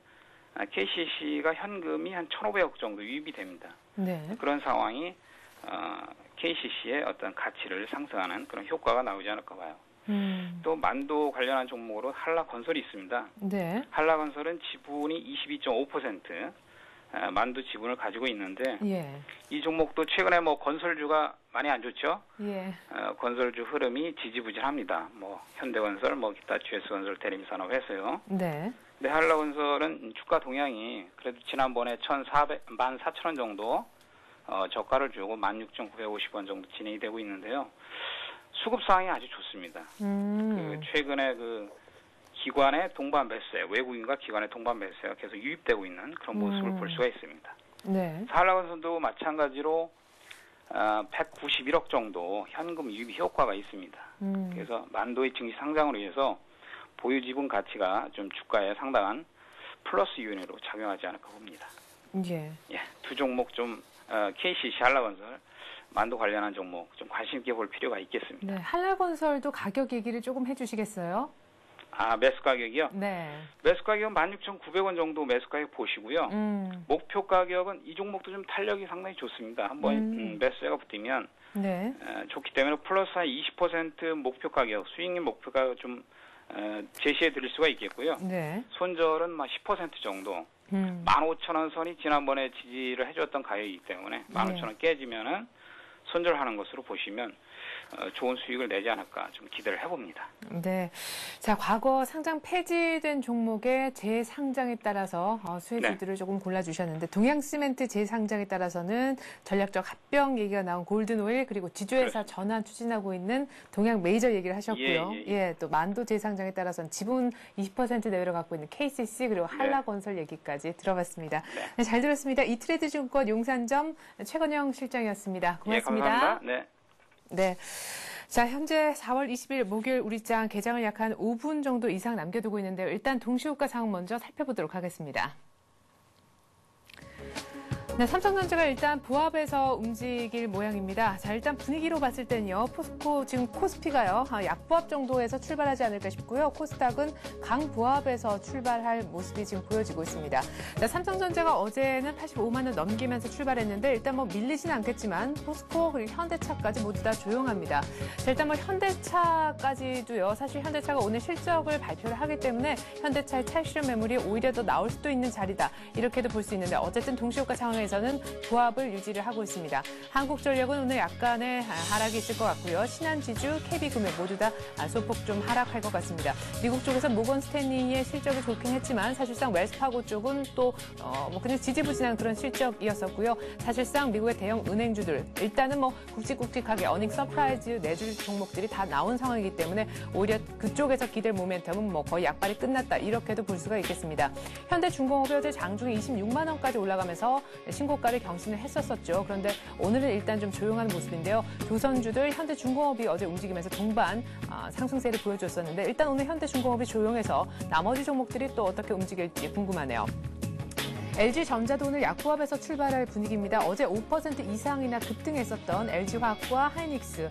[SPEAKER 3] KCC가 현금이 한 1,500억 정도 유입이 됩니다.
[SPEAKER 1] 네.
[SPEAKER 3] 그런 상황이 KCC의 어떤 가치를 상승하는 그런 효과가 나오지 않을까 봐요. 또 만도 관련한 종목으로 한라건설이 있습니다.
[SPEAKER 1] 네.
[SPEAKER 3] 한라건설은 지분이 22.5% 만도 지분을 가지고 있는데
[SPEAKER 1] 예.
[SPEAKER 3] 이 종목도 최근에 뭐 건설주가 많이 안 좋죠.
[SPEAKER 1] 예.
[SPEAKER 3] 건설주 흐름이 지지부진합니다. 뭐 현대건설, 뭐 기타 GS건설, 대림산업해서요.
[SPEAKER 1] 네.
[SPEAKER 3] 근데 한라건설은 주가 동향이 그래도 지난번에 14,000원 정도 저가를 주고 16,950원 정도 진행이 되고 있는데요. 수급 상황이 아주 좋습니다. 그 최근에 그 기관의 동반 매수세, 외국인과 기관의 동반 매수세가 계속 유입되고 있는 그런 모습을 볼 수가 있습니다.
[SPEAKER 1] 네.
[SPEAKER 3] 한라건설도 마찬가지로 191억 정도 현금 유입 효과가 있습니다. 그래서 만도의 증시 상장으로 인해서 보유 지분 가치가 좀 주가에 상당한 플러스 요인으로 작용하지 않을까 봅니다.
[SPEAKER 1] 예.
[SPEAKER 3] 예, 두 종목 좀 KCC, 한라건설, 만도 관련한 종목 좀 관심 있게 볼 필요가 있겠습니다.
[SPEAKER 1] 네. 한라건설도 가격 얘기를 조금 해주시겠어요?
[SPEAKER 3] 매수 가격이요?
[SPEAKER 1] 네.
[SPEAKER 3] 매수 가격은 16,900원 정도 매수 가격 보시고요. 목표 가격은 이 종목도 좀 탄력이 상당히 좋습니다. 한번 매수세가 붙으면
[SPEAKER 1] 네.
[SPEAKER 3] 좋기 때문에 플러스 한 20% 목표 가격, 수익률 목표 가격 좀 제시해 드릴 수가 있겠고요.
[SPEAKER 1] 네.
[SPEAKER 3] 손절은 10% 정도. 15,000원 선이 지난번에 지지를 해줬던 가격이기 때문에 15,000원 깨지면은 손절하는 것으로 보시면 좋은 수익을 내지 않을까 좀 기대를 해봅니다.
[SPEAKER 1] 네. 자, 과거 상장 폐지된 종목의 재상장에 따라서 수혜주들을 조금 골라주셨는데 동양시멘트 재상장에 따라서는 전략적 합병 얘기가 나온 골든오일 그리고 지주회사 전환 추진하고 있는 동양메이저 얘기를 하셨고요. 예, 또 만도 재상장에 따라서는 지분 20% 내외로 갖고 있는 KCC 그리고 한라건설 얘기까지 들어봤습니다. 네, 잘 들었습니다. 이트레이드증권 용산점 최건영 실장이었습니다. 고맙습니다.
[SPEAKER 3] 예, 감사합니다. 네.
[SPEAKER 1] 네. 자, 현재 4월 20일 목요일 우리장 개장을 약 한 5분 정도 이상 남겨두고 있는데요. 일단 동시효과 상황 먼저 살펴보도록 하겠습니다. 네, 삼성전자가 일단 부합에서 움직일 모양입니다. 자, 일단 분위기로 봤을 때는요. 포스코 지금 코스피가요. 약부합 정도에서 출발하지 않을까 싶고요. 코스닥은 강부합에서 출발할 모습이 지금 보여지고 있습니다. 자, 삼성전자가 어제는 85만 원 넘기면서 출발했는데 일단 뭐 밀리진 않겠지만 포스코 그리고 현대차까지 모두 다 조용합니다. 자, 일단 뭐 현대차까지도요. 사실 현대차가 오늘 실적을 발표를 하기 때문에 현대차의 차익 실현 매물이 오히려 더 나올 수도 있는 자리다. 이렇게도 볼 수 있는데 어쨌든 동시효과 상황에 에서는 부합을 유지를 하고 있습니다. 한국전력은 오늘 약간의 하락이 있을 것 같고요. 신한지주, KB금융 모두 다 소폭 좀 하락할 것 같습니다. 미국 쪽에서 모건 스탠리의 실적이 좋긴 했지만 사실상 웰스파고 쪽은 또 그냥 지지부진한 그런 실적이었었고요. 사실상 미국의 대형 은행주들 일단은 뭐 굵직굵직하게 어닝 서프라이즈 내줄 종목들이 다 나온 상황이기 때문에 오히려 그쪽에서 기댈 모멘텀은 뭐 거의 약발이 끝났다 이렇게도 볼 수가 있겠습니다. 현대중공업이 어제 장중에 26만 원까지 올라가면서 신고가를 경신을 했었었죠. 그런데 오늘은 일단 좀 조용한 모습인데요. 조선주들 현대중공업이 어제 움직이면서 동반 상승세를 보여줬었는데 일단 오늘 현대중공업이 조용해서 나머지 종목들이 또 어떻게 움직일지 궁금하네요. LG전자도 오늘 약부합에서 출발할 분위기입니다. 어제 5% 이상이나 급등했었던 LG화학과 하이닉스.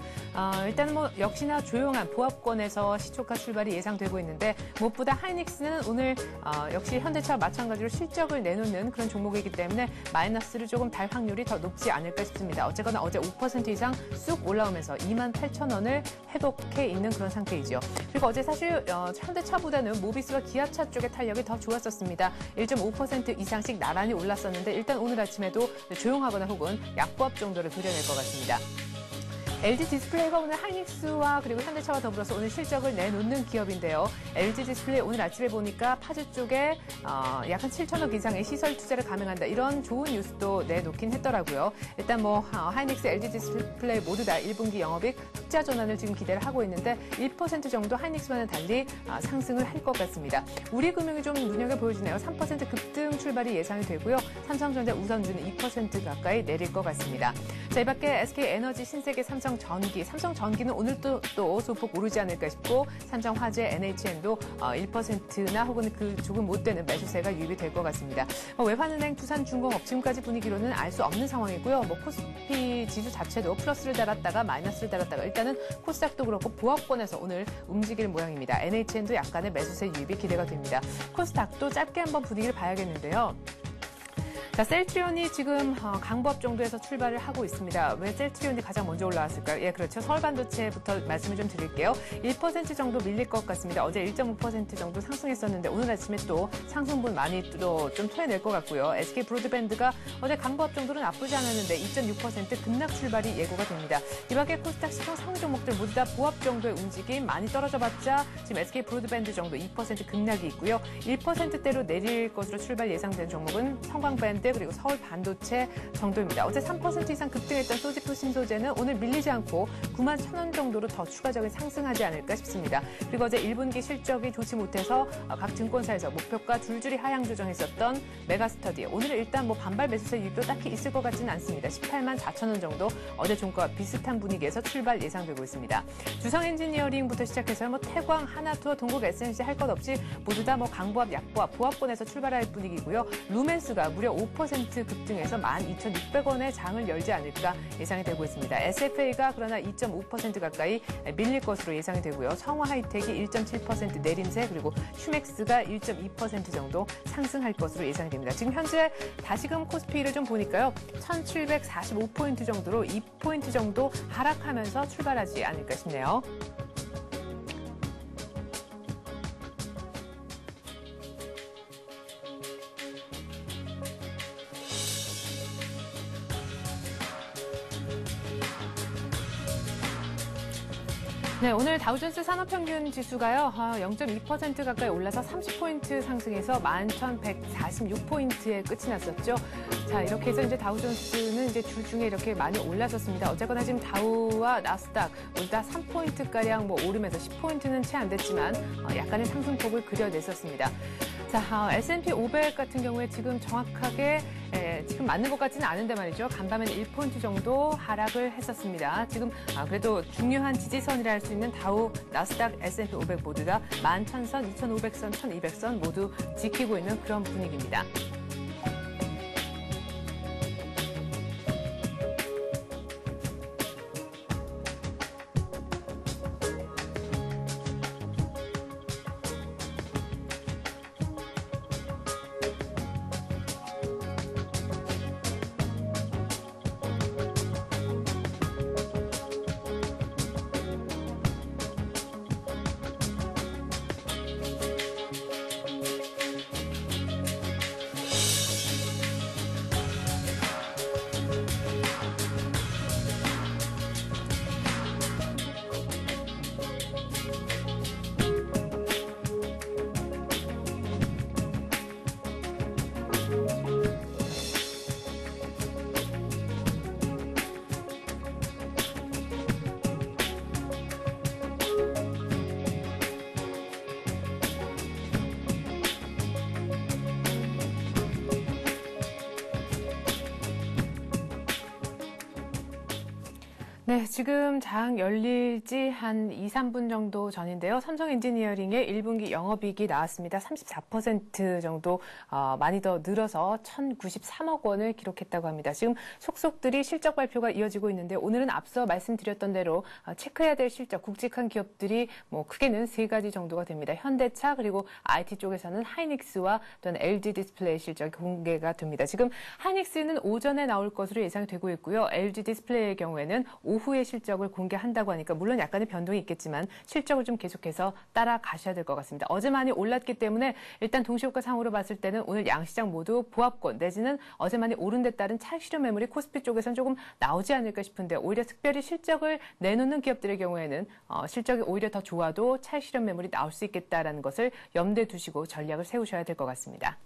[SPEAKER 1] 일단은 뭐 역시나 조용한 부합권에서 시초가 출발이 예상되고 있는데 무엇보다 하이닉스는 오늘 역시 현대차와 마찬가지로 실적을 내놓는 그런 종목이기 때문에 마이너스를 조금 달 확률이 더 높지 않을까 싶습니다. 어쨌거나 어제 5% 이상 쑥 올라오면서 28,000원을 회복해 있는 그런 상태이죠. 그리고 어제 사실 현대차보다는 모비스와 기아차 쪽의 탄력이 더 좋았었습니다. 1.5% 이상씩 나란히 올랐었는데 일단 오늘 아침에도 조용하거나 혹은 약부합 정도를 그려낼 것 같습니다. LG 디스플레이가 오늘 하이닉스와 그리고 현대차와 더불어서 오늘 실적을 내놓는 기업인데요. LG 디스플레이 오늘 아침에 보니까 파주 쪽에 약간 7천억 이상의 시설 투자를 감행한다. 이런 좋은 뉴스도 내놓긴 했더라고요. 일단 하이닉스, LG 디스플레이 모두 다 1분기 영업이익 흑자 전환을 지금 기대를 하고 있는데 1% 정도 하이닉스와는 달리 상승을 할 것 같습니다. 우리금융이 좀 눈여겨 보여지네요. 3% 급등 출발이 예상이 되고요. 삼성전자, 우선주는 2% 가까이 내릴 것 같습니다. 자, 이 밖에 SK에너지, 신세계, 삼성전기. 삼성전기는 오늘 또 소폭 오르지 않을까 싶고 삼성화재, NHN도 1%나 혹은 그 조금 못 되는 매수세가 유입이 될 것 같습니다. 외환은행, 두산중공업 지금까지 분위기로는 알 수 없는 상황이고요. 코스피 지수 자체도 플러스를 달았다가 마이너스를 달았다가 일단은 코스닥도 그렇고 보합권에서 오늘 움직일 모양입니다. NHN도 약간의 매수세 유입이 기대가 됩니다. 코스닥도 짧게 한번 분위기를 봐야겠는데요. 자, 셀트리온이 지금 강보합 정도에서 출발을 하고 있습니다. 왜 셀트리온이 가장 먼저 올라왔을까요? 예, 그렇죠. 서울반도체부터 말씀을 좀 드릴게요. 1% 정도 밀릴 것 같습니다. 어제 1.5% 정도 상승했었는데 오늘 아침에 또 상승분 많이 또 좀 토해낼 것 같고요. SK 브로드밴드가 어제 강보합 정도는 나쁘지 않았는데 2.6% 급락 출발이 예고가 됩니다. 이 밖에 코스닥 시총 상위 종목들 모두 다 보합 정도의 움직임 많이 떨어져봤자 지금 SK 브로드밴드 정도 2% 급락이 있고요. 1%대로 내릴 것으로 출발 예상된 종목은 성광밴드 그리고 서울 반도체 정도입니다. 어제 3% 이상 급등했던 소지프 신소재는 오늘 밀리지 않고 9만 1,000원 정도로 더 추가적인 상승하지 않을까 싶습니다. 그리고 어제 1분기 실적이 좋지 못해서 각 증권사에서 목표가 줄줄이 하향 조정했었던 메가스터디. 오늘은 일단 반발 매수세 유입도 딱히 있을 것 같지는 않습니다. 18만 4,000원 정도 어제 종가와 비슷한 분위기에서 출발 예상되고 있습니다. 주성 엔지니어링부터 시작해서 태광, 하나투어, 동국 SNC 할 것 없이 모두 다 강보합, 약보합, 보합권에서 출발할 분위기고요. 루멘스가 무려 5% 급등해서 12,600원의 장을 열지 않을까 예상이 되고 있습니다. SFA가 그러나 2.5% 가까이 밀릴 것으로 예상이 되고요. 성화하이텍이 1.7% 내림세 그리고 휴맥스가 1.2% 정도 상승할 것으로 예상이 됩니다. 지금 현재 다시금 코스피를 좀 보니까요. 1,745포인트 정도로 2포인트 정도 하락하면서 출발하지 않을까 싶네요. 네, 오늘 다우존스 산업평균 지수가요, 0.2% 가까이 올라서 30포인트 상승해서 11,146포인트에 끝이 났었죠. 자, 이렇게 해서 이제 다우존스는 이제 주 중에 이렇게 많이 올라섰습니다. 어쨌거나 지금 다우와 나스닥 모두 다 3포인트가량 오르면서 10포인트는 채 안 됐지만 약간의 상승폭을 그려냈었습니다. 자, S&P 500 같은 경우에 지금 정확하게 지금 맞는 것 같지는 않은데 말이죠. 간밤에는 1포인트 정도 하락을 했었습니다. 지금 그래도 중요한 지지선이라 할 수 있는 다우, 나스닥, S&P 500 모두 다 11,000선, 2,500선, 1,200선 모두 지키고 있는 그런 분위기입니다. 네, 지금 장 열릴지 한 2, 3분 정도 전인데요. 삼성 엔지니어링의 1분기 영업이익이 나왔습니다. 34% 정도 많이 더 늘어서 1,093억 원을 기록했다고 합니다. 지금 속속들이 실적 발표가 이어지고 있는데 오늘은 앞서 말씀드렸던 대로 체크해야 될 실적, 굵직한 기업들이 크게는 3가지 정도가 됩니다. 현대차 그리고 IT 쪽에서는 하이닉스와 또는 LG 디스플레이 실적이 공개가 됩니다. 지금 하이닉스는 오전에 나올 것으로 예상이 되고 있고요. LG 디스플레이의 경우에는 오후 오후에 실적을 공개한다고 하니까 물론 약간의 변동이 있겠지만 실적을 좀 계속해서 따라가셔야 될 것 같습니다. 어제 많이 올랐기 때문에 일단 동시효과 상으로 봤을 때는 오늘 양시장 모두 보합권 내지는 어제 많이 오른 데 따른 차익 실현 매물이 코스피 쪽에서는 조금 나오지 않을까 싶은데 오히려 특별히 실적을 내놓는 기업들의 경우에는 실적이 오히려 더 좋아도 차익 실현 매물이 나올 수 있겠다라는 것을 염두에 두시고 전략을 세우셔야 될 것 같습니다.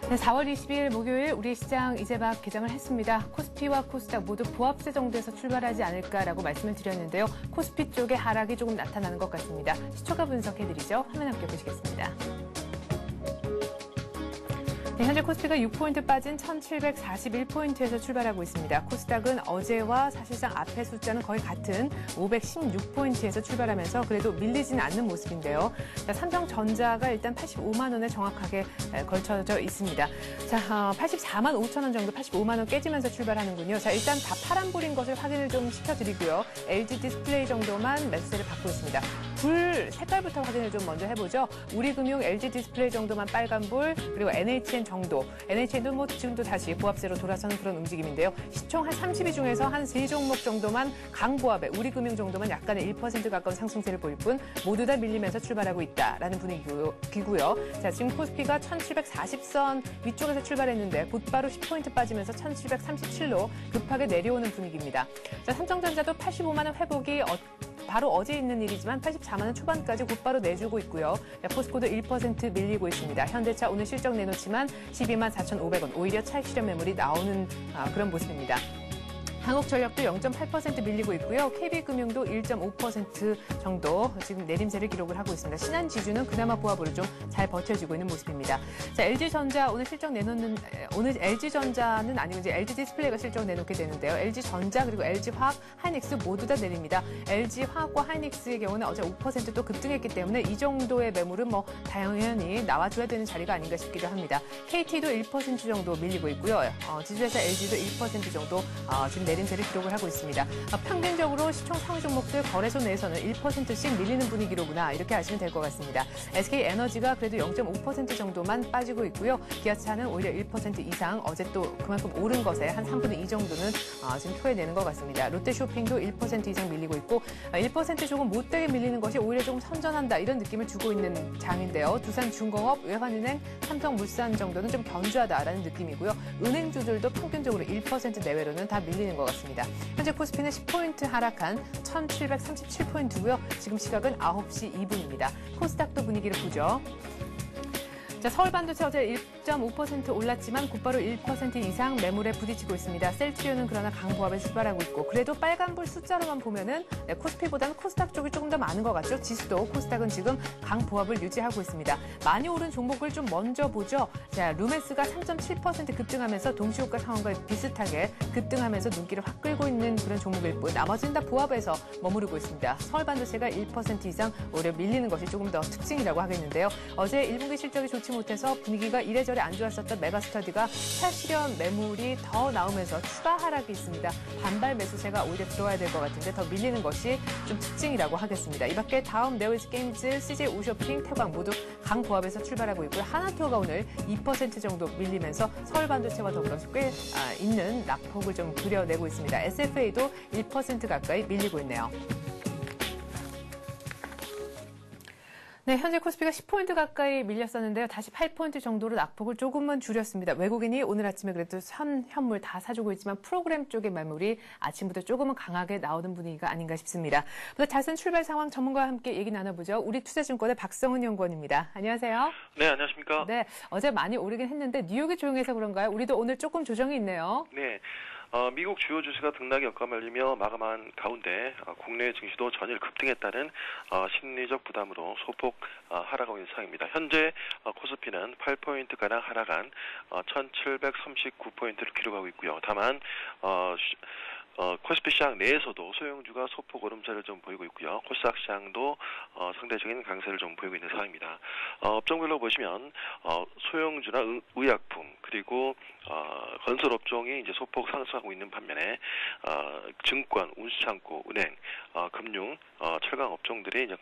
[SPEAKER 1] 네, 4월 22일 목요일 우리 시장 이제 막 개장을 했습니다. 코스피와 코스닥 모두 보합세 정도에서 출발하지 않을까라고 말씀을 드렸는데요. 코스피 쪽에 하락이 조금 나타나는 것 같습니다. 시초가 분석해드리죠. 화면 함께 보시겠습니다. 네, 현재 코스피가 6포인트 빠진 1741포인트에서 출발하고 있습니다. 코스닥은 어제와 사실상 앞의 숫자는 거의 같은 516포인트에서 출발하면서 그래도 밀리지는 않는 모습인데요. 자, 삼성전자가 일단 85만 원에 정확하게 걸쳐져 있습니다. 자, 84만 5천 원 정도, 85만 원 깨지면서 출발하는군요. 자, 일단 다 파란불인 것을 확인을 좀 시켜드리고요. LG 디스플레이 정도만 매수세를 받고 있습니다. 불 색깔부터 확인을 좀 먼저 해보죠. 우리금융, LG 디스플레이 정도만 빨간불, 그리고 NHN 정도. NHN도 뭐 지금도 다시 보합세로 돌아서는 그런 움직임인데요. 시총 한 30위 중에서 한 3종목 정도만 강보합에 우리금융 정도만 약간의 1% 가까운 상승세를 보일 뿐 모두 다 밀리면서 출발하고 있다라는 분위기고요. 자, 지금 코스피가 1740선 위쪽에서 출발했는데 곧바로 10포인트 빠지면서 1737로 급하게 내려오는 분위기입니다. 자, 삼성전자도 85만 원 회복이 바로 어제 있는 일이지만 84만 원 초반까지 곧바로 내주고 있고요. 포스코도 1% 밀리고 있습니다. 현대차 오늘 실적 내놓지만 12만 4,500원, 오히려 차익 실현 매물이 나오는 그런 모습입니다. 한국전력도 0.8% 밀리고 있고요. KB금융도 1.5% 정도 지금 내림세를 기록을 하고 있습니다. 신한지주는 그나마 보합으로 좀 잘 버텨주고 있는 모습입니다. 자, LG전자 오늘 실적 내놓는, 오늘 LG전자는 아니고 이제 LG 디스플레이가 실적 내놓게 되는데요. LG전자 그리고 LG화학, 하이닉스 모두 다 내립니다. LG화학과 하이닉스의 경우는 어제 5% 또 급등했기 때문에 이 정도의 매물은 뭐 당연히 나와줘야 되는 자리가 아닌가 싶기도 합니다. KT도 1% 정도 밀리고 있고요. 지주회사 LG도 1% 정도 지금 내림세를 기록을 하고 있습니다. 평균적으로 시총 상위 종목들 거래소 내에서는 1%씩 밀리는 분위기로구나 이렇게 아시면 될 것 같습니다. SK에너지가 그래도 0.5% 정도만 빠지고 있고요. 기아차는 오히려 1% 이상 어제 또 그만큼 오른 것에 한 3분의 2 정도는 지금 토해내는 것 같습니다. 롯데쇼핑도 1% 이상 밀리고 있고 1% 조금 못되게 밀리는 것이 오히려 조금 선전한다 이런 느낌을 주고 있는 장인데요. 두산중공업, 외환은행, 삼성물산 정도는 좀 견주하다라는 느낌이고요. 은행주들도 평균적으로 1% 내외로는 다 밀리는 것 같습니다. 현재 코스피는 10포인트 하락한 1737포인트고요. 지금 시각은 9시 2분입니다. 코스닥도 분위기를 보죠. 자, 서울반도체 어제 1.5% 올랐지만 곧바로 1% 이상 매물에 부딪히고 있습니다. 셀트리온은 그러나 강보합에 출발하고 있고 그래도 빨간불 숫자로만 보면은 코스피보다는 코스닥 쪽이 조금 더 많은 것 같죠. 지수도 코스닥은 지금 강보합을 유지하고 있습니다. 많이 오른 종목을 좀 먼저 보죠. 자, 루메스가 3.7% 급등하면서 동시효과 상황과 비슷하게 급등하면서 눈길을 확 끌고 있는 그런 종목일 뿐 나머지는 다 보합에서 머무르고 있습니다. 서울반도체가 1% 이상 오히려 밀리는 것이 조금 더 특징이라고 하겠는데요. 어제 1분기 실적이 좋지 못해서 분위기가 이래저래 안 좋았었던 메가스터디가 차익 실현 매물이 더 나오면서 추가 하락이 있습니다. 반발 매수세가 오히려 들어와야 될 것 같은데 더 밀리는 것이 좀 특징이라고 하겠습니다. 이 밖에 다음 네오에이지게임즈, CJ 우쇼핑, 태광 모두 강보합에서 출발하고 있고요. 하나투어가 오늘 2% 정도 밀리면서 서울반도체와 더불어서 꽤 있는 낙폭을 좀 그려내고 있습니다. SFA도 1% 가까이 밀리고 있네요. 네, 현재 코스피가 10포인트 가까이 밀렸었는데요. 다시 8포인트 정도로 낙폭을 조금만 줄였습니다. 외국인이 오늘 아침에 그래도 현물 다 사주고 있지만 프로그램 쪽의 매물이 아침부터 조금은 강하게 나오는 분위기가 아닌가 싶습니다. 보다 자세한 출발 상황 전문가와 함께 얘기 나눠보죠. 우리투자증권의 박성은 연구원입니다. 안녕하세요.
[SPEAKER 4] 네, 안녕하십니까.
[SPEAKER 1] 네, 어제 많이 오르긴 했는데 뉴욕이 조용해서 그런가요? 우리도 오늘 조금 조정이 있네요.
[SPEAKER 4] 네. 미국 주요 주식가 등락이 엇가말리며 마감한 가운데 국내 증시도 전일 급등했다는 심리적 부담으로 소폭 하락하고 있는 상황입니다. 현재 코스피는 8포인트가량 하락한 1739포인트를 기록하고 있고요. 다만 코스피 시장 내에서도 소형주가 소폭 오름세를 좀 보이고 있고요. 코스닥 시장도 상대적인 강세를 좀 보이고 있는 상황입니다. 업종별로 보시면 소형주나 의약품 그리고 건설 업종이 이제 소폭 상승하고 있는 반면에 증권, 운수창고, 은행 금융, 철강 업종들이 이제,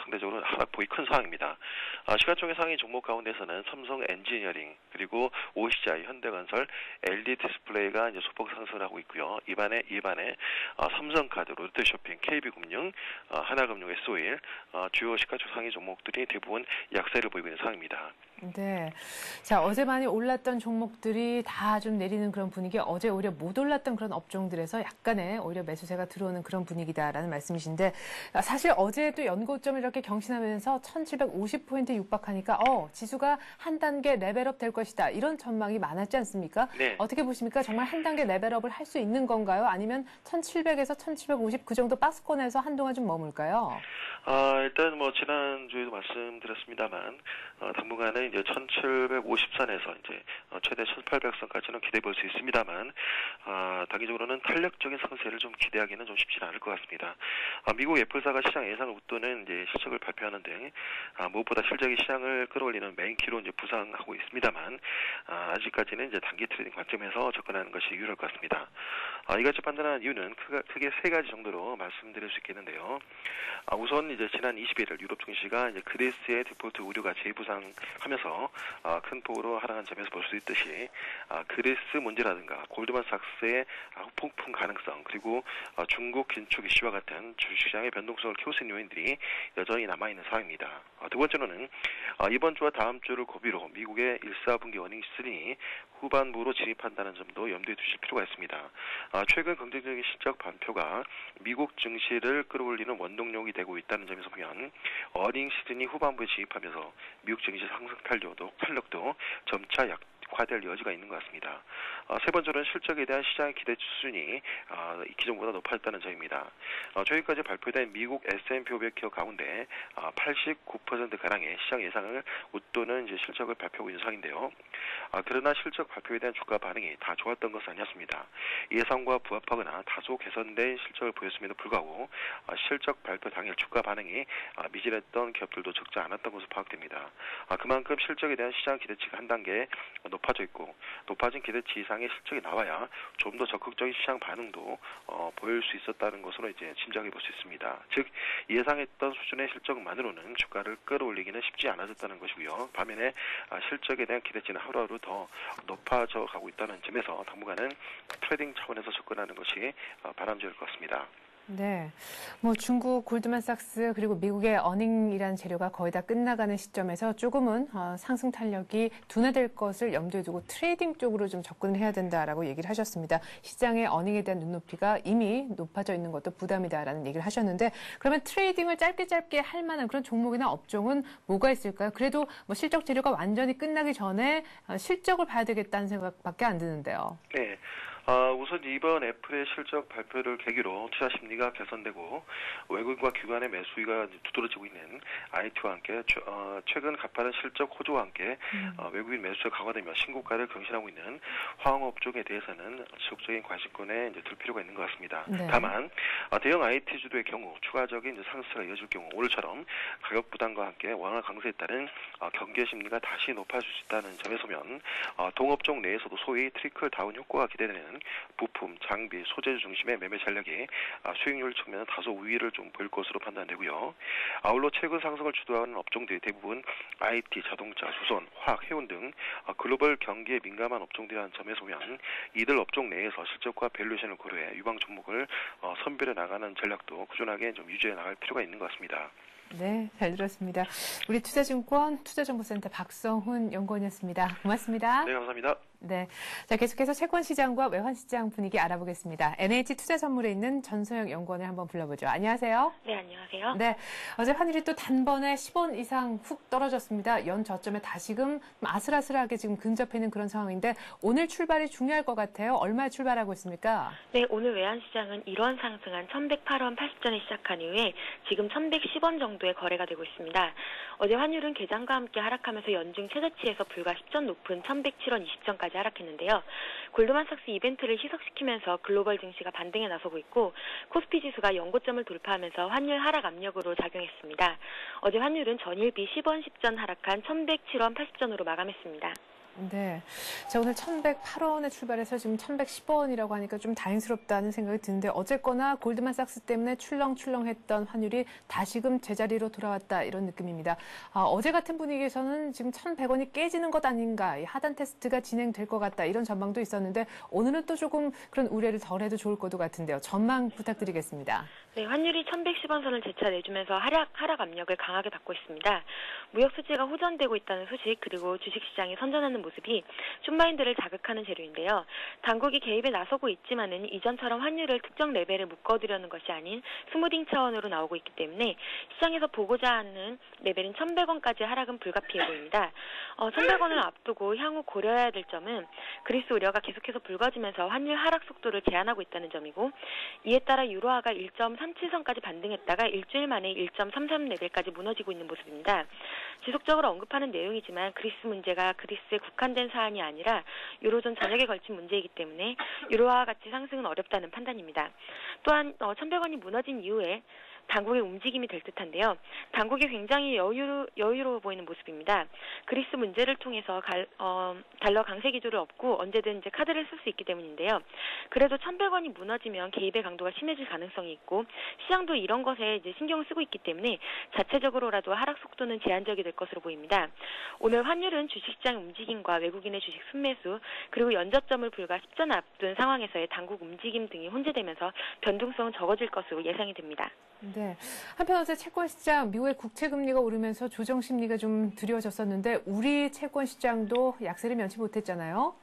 [SPEAKER 4] 상대적으로 하락폭이 큰 상황입니다. 시가총액 상위 종목 가운데서는 삼성 엔지니어링, 그리고 OCI, 현대건설, LG 디스플레이가 이제 소폭 상승을 하고 있고요. 이반에 삼성카드, 롯데쇼핑, KB금융, 하나금융, SO일, 주요 시가총액 상위 종목들이 대부분 약세를 보이고 있는 상황입니다.
[SPEAKER 1] 네. 자, 어제 많이 올랐던 종목들이 다 좀 내리는 그런 분위기, 어제 오히려 못 올랐던 그런 업종들에서 약간의 오히려 매수세가 들어오는 그런 분위기다라는 말씀이신데, 사실 어제 또 연고점을 이렇게 경신하면서 1750포인트 육박하니까, 지수가 한 단계 레벨업 될 것이다. 이런 전망이 많았지 않습니까?
[SPEAKER 4] 네.
[SPEAKER 1] 어떻게 보십니까? 정말 한 단계 레벨업을 할 수 있는 건가요? 아니면 1700에서 1750 그 정도 박스권에서 한동안 좀 머물까요?
[SPEAKER 4] 일단 뭐 지난주에도 말씀드렸습니다만 당분간은 이제 1750선에서 이제 최대 1800선까지는 기대해 볼 수 있습니다만 단기적으로는 탄력적인 상세를 좀 기대하기는 좀 쉽지는 않을 것 같습니다. 미국 애플사가 시장 예상을 웃도는 이제 실적을 발표하는데 무엇보다 실적이 시장을 끌어올리는 메인키로 이제 부상하고 있습니다만 아직까지는 이제 단기 트레이딩 관점에서 접근하는 것이 유리할 것 같습니다. 이같이 판단한 이유는 크게 세 가지 정도로 말씀드릴 수 있겠는데요. 우선 이제 지난 21일 유럽 증시가 이제 그리스의 디폴트 우려가 재부상하면서 큰 폭으로 하락한 점에서 볼 수 있듯이 그리스 문제라든가 골드만삭스의 폭풍 가능성, 그리고 중국 긴축 이슈와 같은 주식시장의 변동성을 키울 수 있는 요인들이 여전히 남아있는 상황입니다. 두 번째로는 이번 주와 다음 주를 고비로 미국의 1사분기 어닝 시즌이 후반부로 진입한다는 점도 염두에 두실 필요가 있습니다. 최근 긍정적인 실적 발표가 미국 증시를 끌어올리는 원동력이 되고 있다는 점에서 보면 어닝 시즌이 후반부에 진입하면서 미국 증시 상승 탄력도 점차 약화될 여지가 있는 것 같습니다. 세 번째로는 실적에 대한 시장의 기대 수준이 기존보다 높아졌다는 점입니다. 최근까지 발표된 미국 S&P 500 기업 가운데 89%가량의 시장 예상을 웃도는 이제 실적을 발표하고 있는 상황인데요. 그러나 실적 발표에 대한 주가 반응이 다 좋았던 것은 아니었습니다. 예상과 부합하거나 다소 개선된 실적을 보였음에도 불구하고 실적 발표 당일 주가 반응이 미진했던 기업들도 적지 않았던 것으로 파악됩니다. 그만큼 실적에 대한 시장 기대치가 한 단계 높아져 있고 높아진 기대치 이상의 실적이 나와야 좀 더 적극적인 시장 반응도 보일 수 있었다는 것으로 이제 짐작해 볼 수 있습니다. 즉 예상했던 수준의 실적만으로는 주가를 끌어올리기는 쉽지 않아졌다는 것이고요. 반면에 실적에 대한 기대치는 하루하루 더 높아져 가고 있다는 점에서 당분간은 트레이딩 차원에서 접근하는 것이 바람직할 것 같습니다.
[SPEAKER 1] 네, 뭐 중국 골드만삭스 그리고 미국의 어닝이라는 재료가 거의 다 끝나가는 시점에서 조금은 상승 탄력이 둔화될 것을 염두에 두고 트레이딩 쪽으로 좀 접근을 해야 된다라고 얘기를 하셨습니다. 시장의 어닝에 대한 눈높이가 이미 높아져 있는 것도 부담이다라는 얘기를 하셨는데 그러면 트레이딩을 짧게 할 만한 그런 종목이나 업종은 뭐가 있을까요? 그래도 뭐 실적 재료가 완전히 끝나기 전에 실적을 봐야 되겠다는 생각밖에 안 드는데요.
[SPEAKER 4] 네. 우선 이번 애플의 실적 발표를 계기로 투자 심리가 개선되고 외국인과 기관의 매수위가 두드러지고 있는 IT와 함께 최근 가파른 실적 호조와 함께 외국인 매수가 강화되며 신고가를 경신하고 있는 화학업종에 대해서는 지속적인 관심권에 이제 둘 필요가 있는 것 같습니다. 네. 다만 대형 IT 주도의 경우 추가적인 이제 상승세가 이어질 경우 오늘처럼 가격 부담과 함께 원화 강세에 따른 경계 심리가 다시 높아질 수 있다는 점에서면 동업종 내에서도 소위 트리클 다운 효과가 기대되는 부품, 장비, 소재 중심의 매매 전략이 수익률 측면은 다소 우위를 좀 보일 것으로 판단되고요. 아울러 최근 상승을 주도하는 업종들이 대부분 IT, 자동차, 수선, 화학, 해운 등 글로벌 경기에 민감한 업종들이라는 점에서 보면 이들 업종 내에서 실적과 밸류에이션을 고려해 유방 종목을 선별해 나가는 전략도 꾸준하게 좀 유지해 나갈 필요가 있는 것 같습니다.
[SPEAKER 1] 네, 잘 들었습니다. 우리 투자증권 투자정보센터 박성훈 연구원이었습니다. 고맙습니다.
[SPEAKER 4] 네, 감사합니다.
[SPEAKER 1] 네, 자 계속해서 채권시장과 외환시장 분위기 알아보겠습니다. NH투자선물에 있는 전소영 연구원을 한번 불러보죠. 안녕하세요.
[SPEAKER 5] 네, 안녕하세요.
[SPEAKER 1] 네, 어제 환율이 또 단번에 10원 이상 훅 떨어졌습니다. 연 저점에 다시금 아슬아슬하게 지금 근접해 있는 그런 상황인데 오늘 출발이 중요할 것 같아요. 얼마에 출발하고 있습니까?
[SPEAKER 5] 네, 오늘 외환시장은 1원 상승한 1108원 80전에 시작한 이후에 지금 1110원 정도의 거래가 되고 있습니다. 어제 환율은 개장과 함께 하락하면서 연중 최저치에서 불과 10전 높은 1107원 20전까지 하락했는데요. 골드만삭스 이벤트를 희석시키면서 글로벌 증시가 반등에 나서고 있고 코스피 지수가 연고점을 돌파하면서 환율 하락 압력으로 작용했습니다. 어제 환율은 전일비 10원 10전 하락한 1107원 80전으로 마감했습니다.
[SPEAKER 1] 네. 자, 오늘 1,108원에 출발해서 지금 1,110원이라고 하니까 좀 다행스럽다는 생각이 드는데 어쨌거나 골드만삭스 때문에 출렁출렁했던 환율이 다시금 제자리로 돌아왔다 이런 느낌입니다. 어제 같은 분위기에서는 지금 1,100원이 깨지는 것 아닌가, 하단 테스트가 진행될 것 같다 이런 전망도 있었는데 오늘은 또 조금 그런 우려를 덜해도 좋을 것도 같은데요. 전망 부탁드리겠습니다.
[SPEAKER 5] 네, 환율이 1,110원 선을 재차 내주면서 하락 압력을 강하게 받고 있습니다. 무역 수지가 호전되고 있다는 소식 그리고 주식시장이 선전하는 모습이 숏마인드를 자극하는 재료인데요. 당국이 개입에 나서고 있지만은 이전처럼 환율을 특정 레벨에 묶어두려는 것이 아닌 스무딩 차원으로 나오고 있기 때문에 시장에서 보고자 하는 레벨인 1,100원까지 하락은 불가피해 보입니다. 1,100원을 앞두고 향후 고려해야 될 점은 그리스 우려가 계속해서 불거지면서 환율 하락 속도를 제한하고 있다는 점이고 이에 따라 유로화가 1.37선까지 반등했다가 일주일 만에 1.33 레벨까지 무너지고 있는 모습입니다. 지속적으로 언급하는 내용이지만 그리스 문제가 그리스에 국한된 사안이 아니라 유로존 전역에 걸친 문제이기 때문에 유로화와 같이 상승은 어렵다는 판단입니다. 또한 1,100원이 무너진 이후에 당국의 움직임이 될 듯한데요. 당국이 굉장히 여유로워 보이는 모습입니다. 그리스 문제를 통해서 달러 강세 기조를 업고 언제든 이제 카드를 쓸 수 있기 때문인데요. 그래도 1,100원이 무너지면 개입의 강도가 심해질 가능성이 있고 시장도 이런 것에 이제 신경을 쓰고 있기 때문에 자체적으로라도 하락 속도는 제한적이 될 것으로 보입니다. 오늘 환율은 주식시장 움직임과 외국인의 주식 순매수 그리고 연저점을 불과 10전 앞둔 상황에서의 당국 움직임 등이 혼재되면서 변동성은 적어질 것으로 예상이 됩니다.
[SPEAKER 1] 네. 한편 어제 채권 시장 미국의 국채 금리가 오르면서 조정 심리가 좀 드리워졌었는데 우리 채권 시장도 약세를 면치 못했잖아요.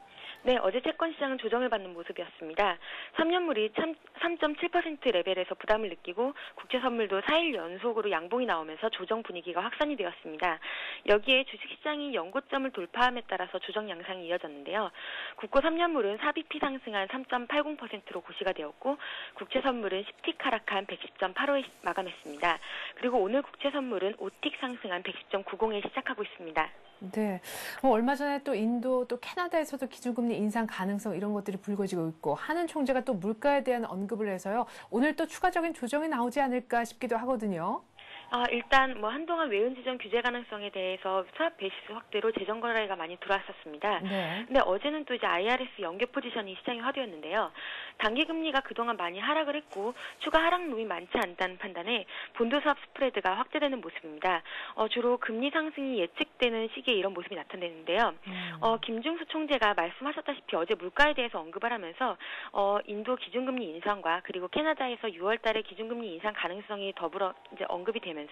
[SPEAKER 5] 네, 어제 채권 시장은 조정을 받는 모습이었습니다. 3년물이 3.7% 레벨에서 부담을 느끼고 국채 선물도 4일 연속으로 양봉이 나오면서 조정 분위기가 확산이 되었습니다. 여기에 주식시장이 연고점을 돌파함에 따라서 조정 양상이 이어졌는데요. 국고 3년물은 4bp 상승한 3.80%로 고시가 되었고 국채 선물은 10틱 하락한 110.85에 마감했습니다. 그리고 오늘 국채 선물은 5틱 상승한 110.90에 시작하고 있습니다.
[SPEAKER 1] 네. 얼마 전에 또 인도 또 캐나다에서도 기준금리 인상 가능성 이런 것들이 불거지고 있고 하는 총재가 또 물가에 대한 언급을 해서요. 오늘 또 추가적인 조정이 나오지 않을까 싶기도 하거든요.
[SPEAKER 5] 일단 한동안 외연 지정 규제 가능성에 대해서 스왑 베이시스 확대로 재정 거래가 많이 들어왔었습니다.
[SPEAKER 1] 네. 근데
[SPEAKER 5] 어제는 또 이제 IRS 연계 포지션이 시장에 화두였는데요. 단기 금리가 그동안 많이 하락을 했고 추가 하락 룸이 많지 않다는 판단에 본도 스왑 스프레드가 확대되는 모습입니다. 주로 금리 상승이 예측되는 시기에 이런 모습이 나타내는데요. 김중수 총재가 말씀하셨다시피 어제 물가에 대해서 언급을 하면서 인도 기준금리 인상과 그리고 캐나다에서 6월달에 기준금리 인상 가능성이 더불어 이제 언급이 되면서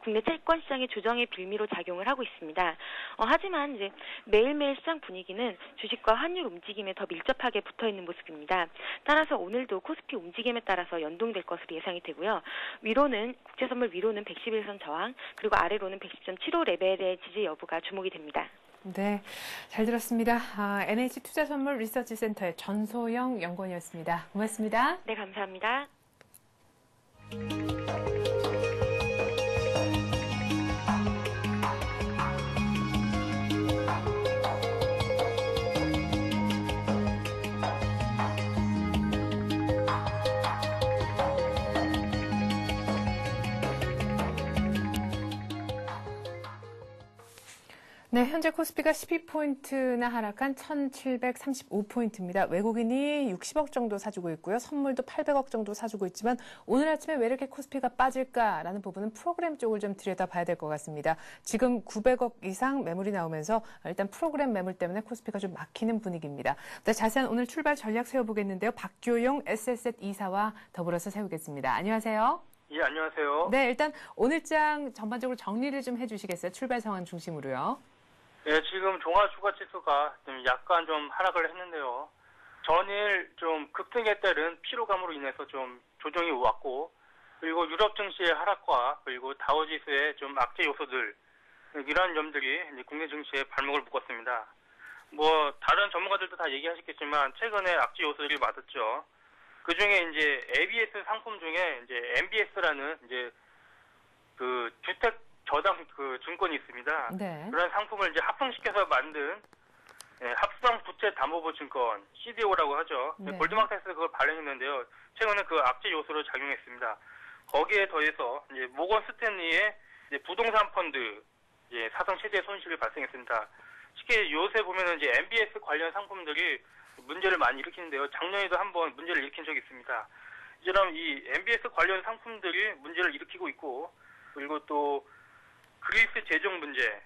[SPEAKER 5] 국내 채권 시장의 조정의 빌미로 작용을 하고 있습니다. 하지만 이제 매일매일 시장 분위기는 주식과 환율 움직임에 더 밀접하게 붙어 있는 모습입니다. 따라서 오늘도 코스피 움직임에 따라서 연동될 것으로 예상이 되고요. 위로는 국채 선물 위로는 111선 저항 그리고 아래로는 110.75 레벨의 지지 여부가 주목이 됩니다.
[SPEAKER 1] 네, 잘 들었습니다. NH투자선물 리서치센터의 전소영 연구원이었습니다. 고맙습니다.
[SPEAKER 5] 네, 감사합니다.
[SPEAKER 1] 네, 현재 코스피가 12포인트나 하락한 1,735포인트입니다. 외국인이 60억 정도 사주고 있고요. 선물도 800억 정도 사주고 있지만 오늘 아침에 왜 이렇게 코스피가 빠질까라는 부분은 프로그램 쪽을 좀 들여다봐야 될 것 같습니다. 지금 900억 이상 매물이 나오면서 일단 프로그램 매물 때문에 코스피가 좀 막히는 분위기입니다. 네, 자세한 오늘 출발 전략 세워보겠는데요. 박교용 SSZ 이사와 더불어서 세우겠습니다. 안녕하세요.
[SPEAKER 6] 예, 안녕하세요.
[SPEAKER 1] 네, 일단 오늘장 전반적으로 정리를 좀 해주시겠어요? 출발 상황 중심으로요.
[SPEAKER 6] 예, 지금 종합주가지수가 약간 좀 하락을 했는데요. 전일 좀 급등에 따른 피로감으로 인해서 좀 조정이 왔고, 그리고 유럽 증시의 하락과 그리고 다우지수의 좀 악재 요소들 이러한 점들이 이제 국내 증시에 발목을 묶었습니다. 다른 전문가들도 다 얘기하셨겠지만 최근에 악재 요소들이 맞았죠. 그 중에 이제 ABS 상품 중에 이제 MBS라는 이제 그 주택 저당 그 증권이 있습니다.
[SPEAKER 1] 네.
[SPEAKER 6] 그런 상품을 이제 합성시켜서 만든 합성 부채 담보부 증권 CDO라고 하죠.
[SPEAKER 1] 네.
[SPEAKER 6] 골드만삭스에서 그걸 발행했는데요. 최근에 그 악재 요소로 작용했습니다. 거기에 더해서 이제 모건 스탠리의 이제 부동산 펀드 사상 최대 손실이 발생했습니다. 특히 요새 보면은 이제 MBS 관련 상품들이 문제를 많이 일으키는데요. 작년에도 한번 문제를 일으킨 적이 있습니다. 이처럼 이 MBS 관련 상품들이 문제를 일으키고 있고, 그리고 또 그리스 재정 문제,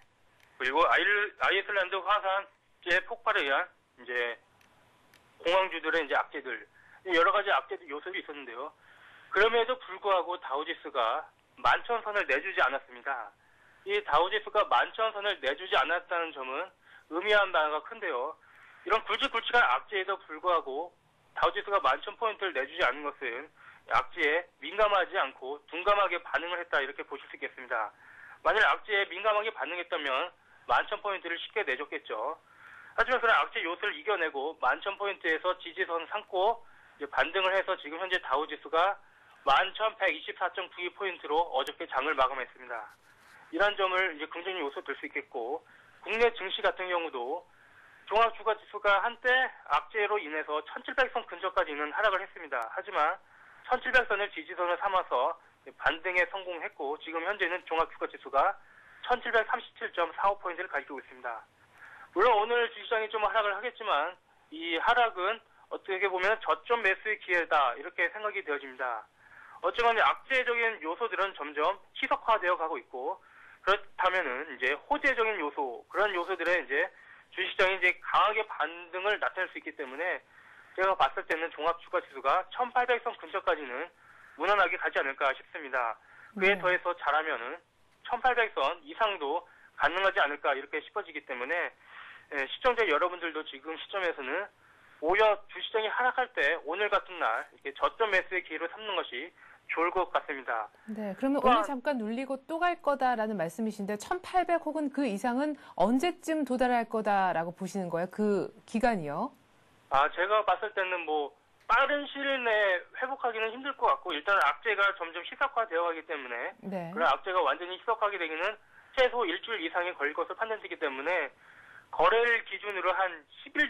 [SPEAKER 6] 그리고 아이슬란드 화산재 폭발에 의한 이제 공황주들의 이제 악재들, 여러 가지 악재들 요소도 있었는데요. 그럼에도 불구하고 다우지수가 11,000선을 내주지 않았습니다. 이 다우지수가 11,000선을 내주지 않았다는 점은 의미한 바가 큰데요. 이런 굵직굵직한 악재에도 불구하고 다우지수가 11,000포인트를 내주지 않은 것은 악재에 민감하지 않고 둔감하게 반응을 했다, 이렇게 보실 수 있겠습니다. 만일 악재에 민감하게 반응했다면 11,000포인트를 쉽게 내줬겠죠. 하지만 그런 악재 요소를 이겨내고 11,000포인트에서 지지선을 삼고 이제 반등을 해서 지금 현재 다우지수가 11,124.92포인트로 어저께 장을 마감했습니다. 이런 점을 이제 긍정적 요소 들 수 있겠고, 국내 증시 같은 경우도 종합주가지수가 한때 악재로 인해서 1,700선 근처까지는 하락을 했습니다. 하지만 1,700선을 지지선을 삼아서 반등에 성공했고, 지금 현재는 종합주가지수가 1,737.45포인트를 가지고 있습니다. 물론 오늘 주식시장이 좀 하락을 하겠지만 이 하락은 어떻게 보면 저점 매수의 기회다, 이렇게 생각이 되어집니다. 어쨌건 악재적인 요소들은 점점 희석화되어 가고 있고, 그렇다면은 이제 호재적인 요소, 그런 요소들의 이제 주식시장이 이제 강하게 반등을 나타낼 수 있기 때문에 제가 봤을 때는 종합주가지수가 1,800선 근처까지는 무난하게 가지 않을까 싶습니다. 그에 더해서 잘하면은 1,800선 이상도 가능하지 않을까, 이렇게 싶어지기 때문에 시청자 여러분들도 지금 시점에서는 오히려 주식시장이 하락할 때 오늘 같은 날 이렇게 저점 매수의 기회로 삼는 것이 좋을 것 같습니다.
[SPEAKER 1] 네, 그러면 오늘 잠깐 눌리고 또 갈 거다라는 말씀이신데 1,800 혹은 그 이상은 언제쯤 도달할 거다라고 보시는 거예요? 그 기간이요?
[SPEAKER 6] 제가 봤을 때는 뭐 빠른 시일 내에 회복하기는 힘들 것 같고, 일단 악재가 점점 희석화되어 가기 때문에
[SPEAKER 1] 네.
[SPEAKER 6] 그런 악재가 완전히 희석하게 되기는 최소 일주일 이상이 걸릴 것으로 판단되기 때문에 거래일 기준으로 한 10일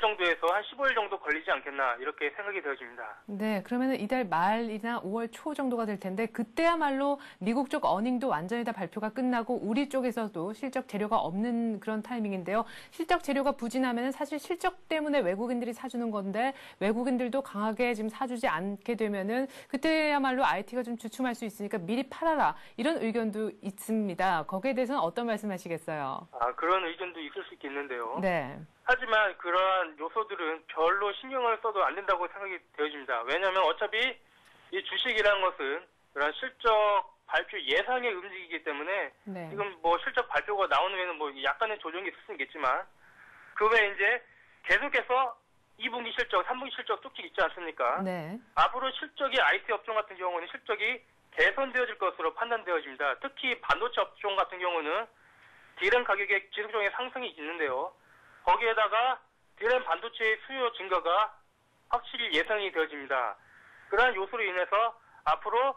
[SPEAKER 6] 정도에서 한 15일 정도 걸리지 않겠나, 이렇게 생각이 되어집니다.
[SPEAKER 1] 네, 그러면은 이달 말이나 5월 초 정도가 될 텐데 그때야말로 미국 쪽 어닝도 완전히 다 발표가 끝나고 우리 쪽에서도 실적 재료가 없는 그런 타이밍인데요. 실적 재료가 부진하면은 사실 실적 때문에 외국인들이 사주는 건데 외국인들도 강하게 지금 사주지 않게 되면은 그때야말로 IT가 좀 주춤할 수 있으니까 미리 팔아라, 이런 의견도 있습니다. 거기에 대해서는 어떤 말씀하시겠어요?
[SPEAKER 6] 그런 의견도 있을 수 있겠는데요.
[SPEAKER 1] 네.
[SPEAKER 6] 하지만 그러한 요소들은 별로 신경을 써도 안 된다고 생각이 되어집니다. 왜냐하면 어차피 이 주식이라는 것은 그런 실적 발표 예상에 움직이기 때문에
[SPEAKER 1] 네.
[SPEAKER 6] 지금 뭐 실적 발표가 나오는 후에는 뭐 약간의 조정이 있을 수 있겠지만 그 외에 이제 계속해서 2분기 실적, 3분기 실적 쭉쭉 있지 않습니까?
[SPEAKER 1] 네.
[SPEAKER 6] 앞으로 실적이 IT 업종 같은 경우는 실적이 개선되어질 것으로 판단되어집니다. 특히 반도체 업종 같은 경우는 D램 가격의 지속적인 상승이 있는데요. 거기에다가 D램 반도체의 수요 증가가 확실히 예상이 되어집니다. 그러한 요소로 인해서 앞으로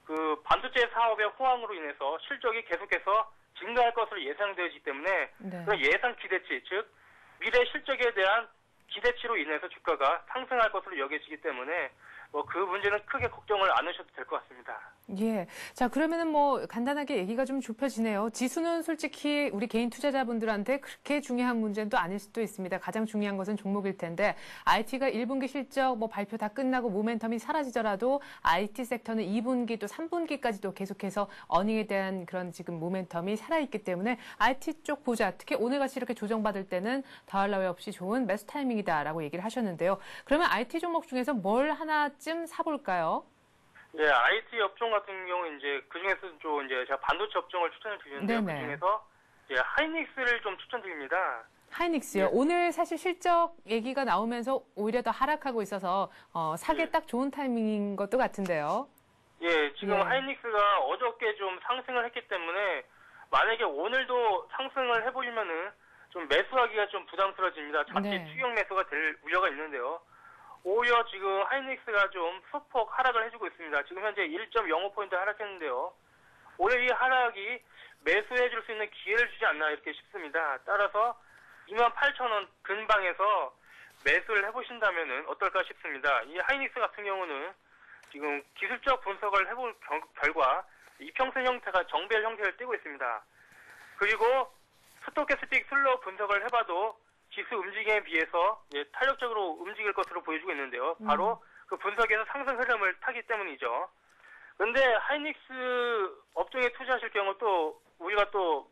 [SPEAKER 6] 그 반도체 사업의 호황으로 인해서 실적이 계속해서 증가할 것으로 예상되어지기 때문에
[SPEAKER 1] 네.
[SPEAKER 6] 그런 예상 기대치, 즉 미래 실적에 대한 기대치로 인해서 주가가 상승할 것으로 여겨지기 때문에 뭐 그 문제는 크게 걱정을 안 하셔도 될 것 같습니다.
[SPEAKER 1] 예. 자, 그러면은 뭐 간단하게 얘기가 좀 좁혀지네요. 지수는 솔직히 우리 개인 투자자분들한테 그렇게 중요한 문제는 또 아닐 수도 있습니다. 가장 중요한 것은 종목일 텐데 IT가 1분기 실적 뭐 발표 다 끝나고 모멘텀이 사라지더라도 IT 섹터는 2분기 또 3분기까지도 계속해서 어닝에 대한 그런 지금 모멘텀이 살아있기 때문에 IT 쪽 보자. 특히 오늘같이 이렇게 조정받을 때는 더할 나위 없이 좋은 매수 타이밍이다라고 얘기를 하셨는데요. 그러면 IT 종목 중에서 뭘 하나쯤 사볼까요?
[SPEAKER 6] 네, IT 업종 같은 경우 이제 그 중에서 좀 이제 제가 반도체 업종을 추천을 드리는데요. 그 중에서 이제 하이닉스를 좀 추천드립니다.
[SPEAKER 1] 하이닉스요. 네. 오늘 사실 실적 얘기가 나오면서 오히려 더 하락하고 있어서 사기 딱 좋은 타이밍인 것도 같은데요.
[SPEAKER 6] 예, 지금 하이닉스가 어저께 좀 상승을 했기 때문에 만약에 오늘도 상승을 해보시면은 좀 매수하기가 좀 부담스러워집니다. 잠시 추격 매수가 될 우려가 있는데요. 오히려 지금 하이닉스가 좀 소폭 하락을 해주고 있습니다. 지금 현재 1.05포인트 하락했는데요. 오히려 이 하락이 매수해줄 수 있는 기회를 주지 않나 이렇게 싶습니다. 따라서 28,000원 근방에서 매수를 해보신다면 어떨까 싶습니다. 이 하이닉스 같은 경우는 지금 기술적 분석을 해본 결과 이평선 형태가 정배열 형태를 띠고 있습니다. 그리고 스토캐스틱 슬로우 분석을 해봐도 지수 움직임에 비해서 탄력적으로 움직일 것으로 보여주고 있는데요. 바로 그 분석에서 상승 흐름을 타기 때문이죠. 그런데 하이닉스 업종에 투자하실 경우 또 우리가 또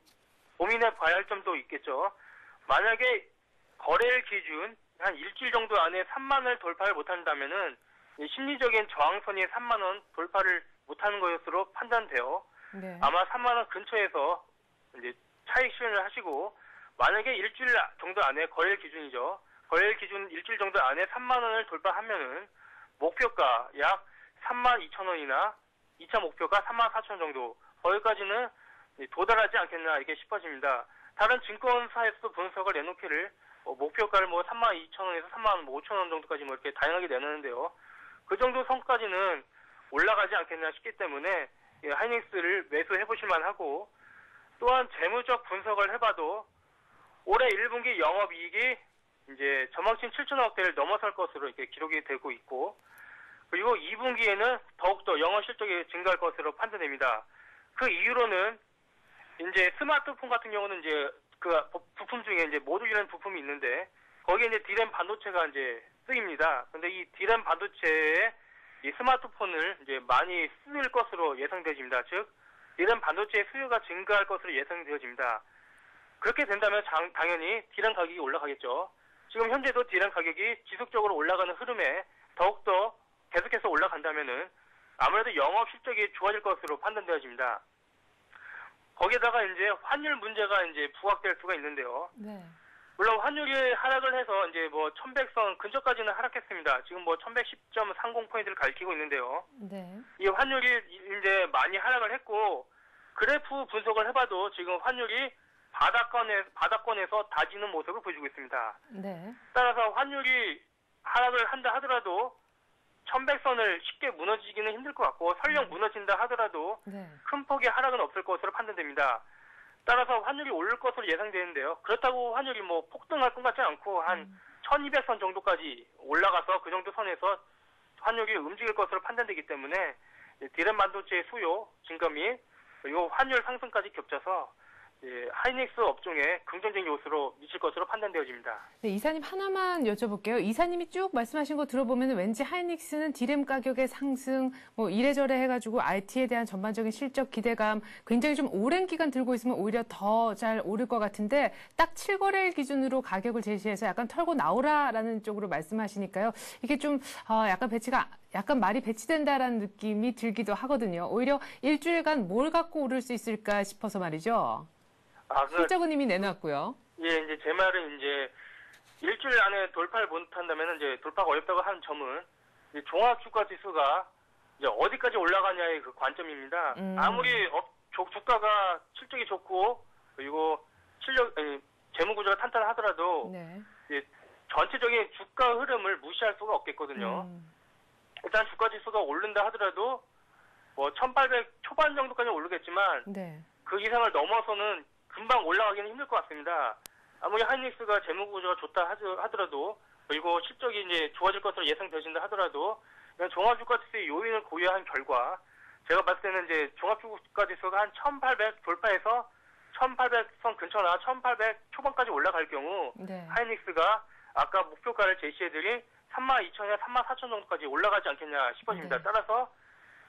[SPEAKER 6] 고민해 봐야 할 점도 있겠죠. 만약에 거래일 기준 한 일주일 정도 안에 3만 원을 돌파를 못한다면은 심리적인 저항선이 3만 원 돌파를 못하는 것으로 판단돼요. 네. 아마 3만 원 근처에서 이제 차익 실현을 하시고 만약에 일주일 정도 안에 거래일 기준이죠. 거래일 기준 일주일 정도 안에 3만 원을 돌파하면은 목표가 약 3만 2천 원이나 2차 목표가 3만 4천 원 정도 거기까지는 도달하지 않겠나 이게 싶어집니다. 다른 증권사에서도 분석을 내놓기를 목표가를 3만 2천 원에서 3만 5천 원 정도까지 이렇게 다양하게 내놓는데요. 그 정도 선까지는 올라가지 않겠나 싶기 때문에 하이닉스를 매수해 보실 만하고 또한 재무적 분석을 해봐도 올해 1분기 영업이익이 이제 전망치 7천억대를 넘어설 것으로 이렇게 기록이 되고 있고 그리고 2분기에는 더욱더 영업 실적이 증가할 것으로 판단됩니다. 그 이유로는 이제 스마트폰 같은 경우는 이제 그 부품 중에 이제 모듈이라는 부품이 있는데 거기에 이제 D램 반도체가 이제 쓰입니다. 근데 이 D램 반도체에 이 스마트폰을 이제 많이 쓰일 것으로 예상되어집니다. 즉 D램 반도체의 수요가 증가할 것으로 예상되어집니다. 그렇게 된다면 당연히 D램 가격이 올라가겠죠. 지금 현재도 D램 가격이 지속적으로 올라가는 흐름에 더욱더 계속해서 올라간다면은 아무래도 영업 실적이 좋아질 것으로 판단되어집니다. 거기에다가 이제 환율 문제가 이제 부각될 수가 있는데요. 네. 물론 환율이 하락을 해서 이제 1100선 근처까지는 하락했습니다. 지금 1110.30포인트를 가리키고 있는데요. 네. 이 환율이 이제 많이 하락을 했고 그래프 분석을 해봐도 지금 환율이 바닥권에서 다지는 모습을 보여주고 있습니다. 네. 따라서 환율이 하락을 한다 하더라도 1100선을 쉽게 무너지기는 힘들 것 같고 설령 무너진다 하더라도 큰 폭의 하락은 없을 것으로 판단됩니다. 따라서 환율이 오를 것으로 예상되는데요. 그렇다고 환율이 폭등할 것 같지 않고 한 1200선 정도까지 올라가서 그 정도 선에서 환율이 움직일 것으로 판단되기 때문에 D램 반도체의 수요 증가 및 그리고 환율 상승까지 겹쳐서 하이닉스 업종에 긍정적인 요소로 미칠 것으로 판단되어집니다.
[SPEAKER 1] 네, 이사님 하나만 여쭤볼게요. 이사님이 쭉 말씀하신 거 들어보면 왠지 하이닉스는 D램 가격의 상승, 이래저래 해가지고 IT에 대한 전반적인 실적 기대감 굉장히 좀 오랜 기간 들고 있으면 오히려 더 잘 오를 것 같은데 딱 7거래일 기준으로 가격을 제시해서 약간 털고 나오라라는 쪽으로 말씀하시니까요. 이게 좀 약간 말이 배치된다라는 느낌이 들기도 하거든요. 오히려 일주일간 뭘 갖고 오를 수 있을까 싶어서 말이죠. 실적은 이미 내놨고요.
[SPEAKER 6] 예, 이제 제 말은 이제 일주일 안에 돌파를 못한다면 이제 돌파가 어렵다고 하는 점은 이제 종합주가 지수가 이제 어디까지 올라가냐의 그 관점입니다. 아무리 주가가 실적이 좋고 그리고 재무구조가 탄탄하더라도 이제 전체적인 주가 흐름을 무시할 수가 없겠거든요. 일단 주가 지수가 오른다 하더라도 1800 초반 정도까지 오르겠지만 그 이상을 넘어서는 금방 올라가기는 힘들 것 같습니다. 아무리 하이닉스가 재무구조가 좋다 하더라도 그리고 실적이 이제 좋아질 것으로 예상되신다 하더라도 그냥 종합주가지수의 요인을 고려한 결과 제가 봤을 때는 이제 종합주가지수가 한 1800 돌파해서 1800선 근처나 1800 초반까지 올라갈 경우 하이닉스가 아까 목표가를 제시해드린 32,000이나 34,000 정도까지 올라가지 않겠냐 싶어집니다. 따라서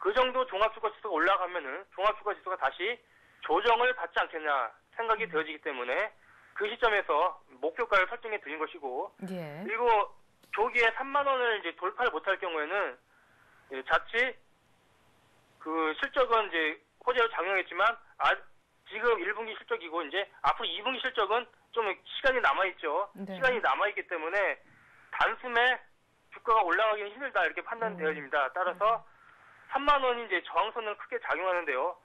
[SPEAKER 6] 그 정도 종합주가지수가 올라가면은 종합주가지수가 다시 조정을 받지 않겠냐 생각이 되어지기 때문에 그 시점에서 목표가를 설정해 드린 것이고 그리고 조기에 3만 원을 이제 돌파를 못할 경우에는 자칫 그 실적은 이제 호재로 작용했지만 지금 1분기 실적이고 이제 앞으로 2분기 실적은 좀 시간이 남아있죠. 시간이 남아있기 때문에 단숨에 주가가 올라가기는 힘들다 이렇게 판단되어집니다. 따라서 3만 원이 이제 저항선을 크게 작용하는데요.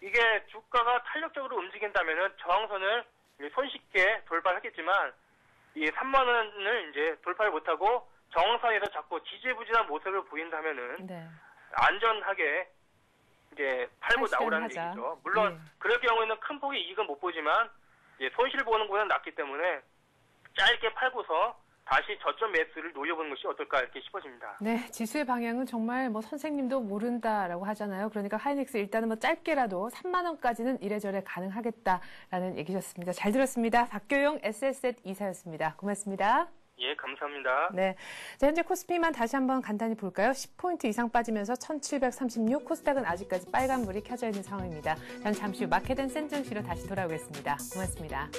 [SPEAKER 6] 이게 주가가 탄력적으로 움직인다면은 저항선을 손쉽게 돌파하겠지만 이 3만 원을 이제 돌파를 못하고 저항선에서 자꾸 지지부진한 모습을 보인다면은 안전하게 이제 팔고 나오라는 얘기죠. 물론 그럴 경우에는 큰 폭의 이익은 못 보지만 이제 손실 보는 것은 낫기 때문에 짧게 팔고서 다시 저점 매수를 노려보는 것이 어떨까 이렇게 싶어집니다.
[SPEAKER 1] 네, 지수의 방향은 정말 뭐 선생님도 모른다라고 하잖아요. 그러니까 하이닉스 일단은 뭐 짧게라도 3만 원까지는 이래저래 가능하겠다라는 얘기셨습니다. 잘 들었습니다. 박교용 SSZ 이사였습니다. 고맙습니다.
[SPEAKER 6] 예, 감사합니다.
[SPEAKER 1] 네. 자, 현재 코스피만 다시 한번 간단히 볼까요? 10포인트 이상 빠지면서 1736, 코스닥은 아직까지 빨간불이 켜져 있는 상황입니다. 전 잠시 후 마켓앤센 증시로 다시 돌아오겠습니다. 고맙습니다.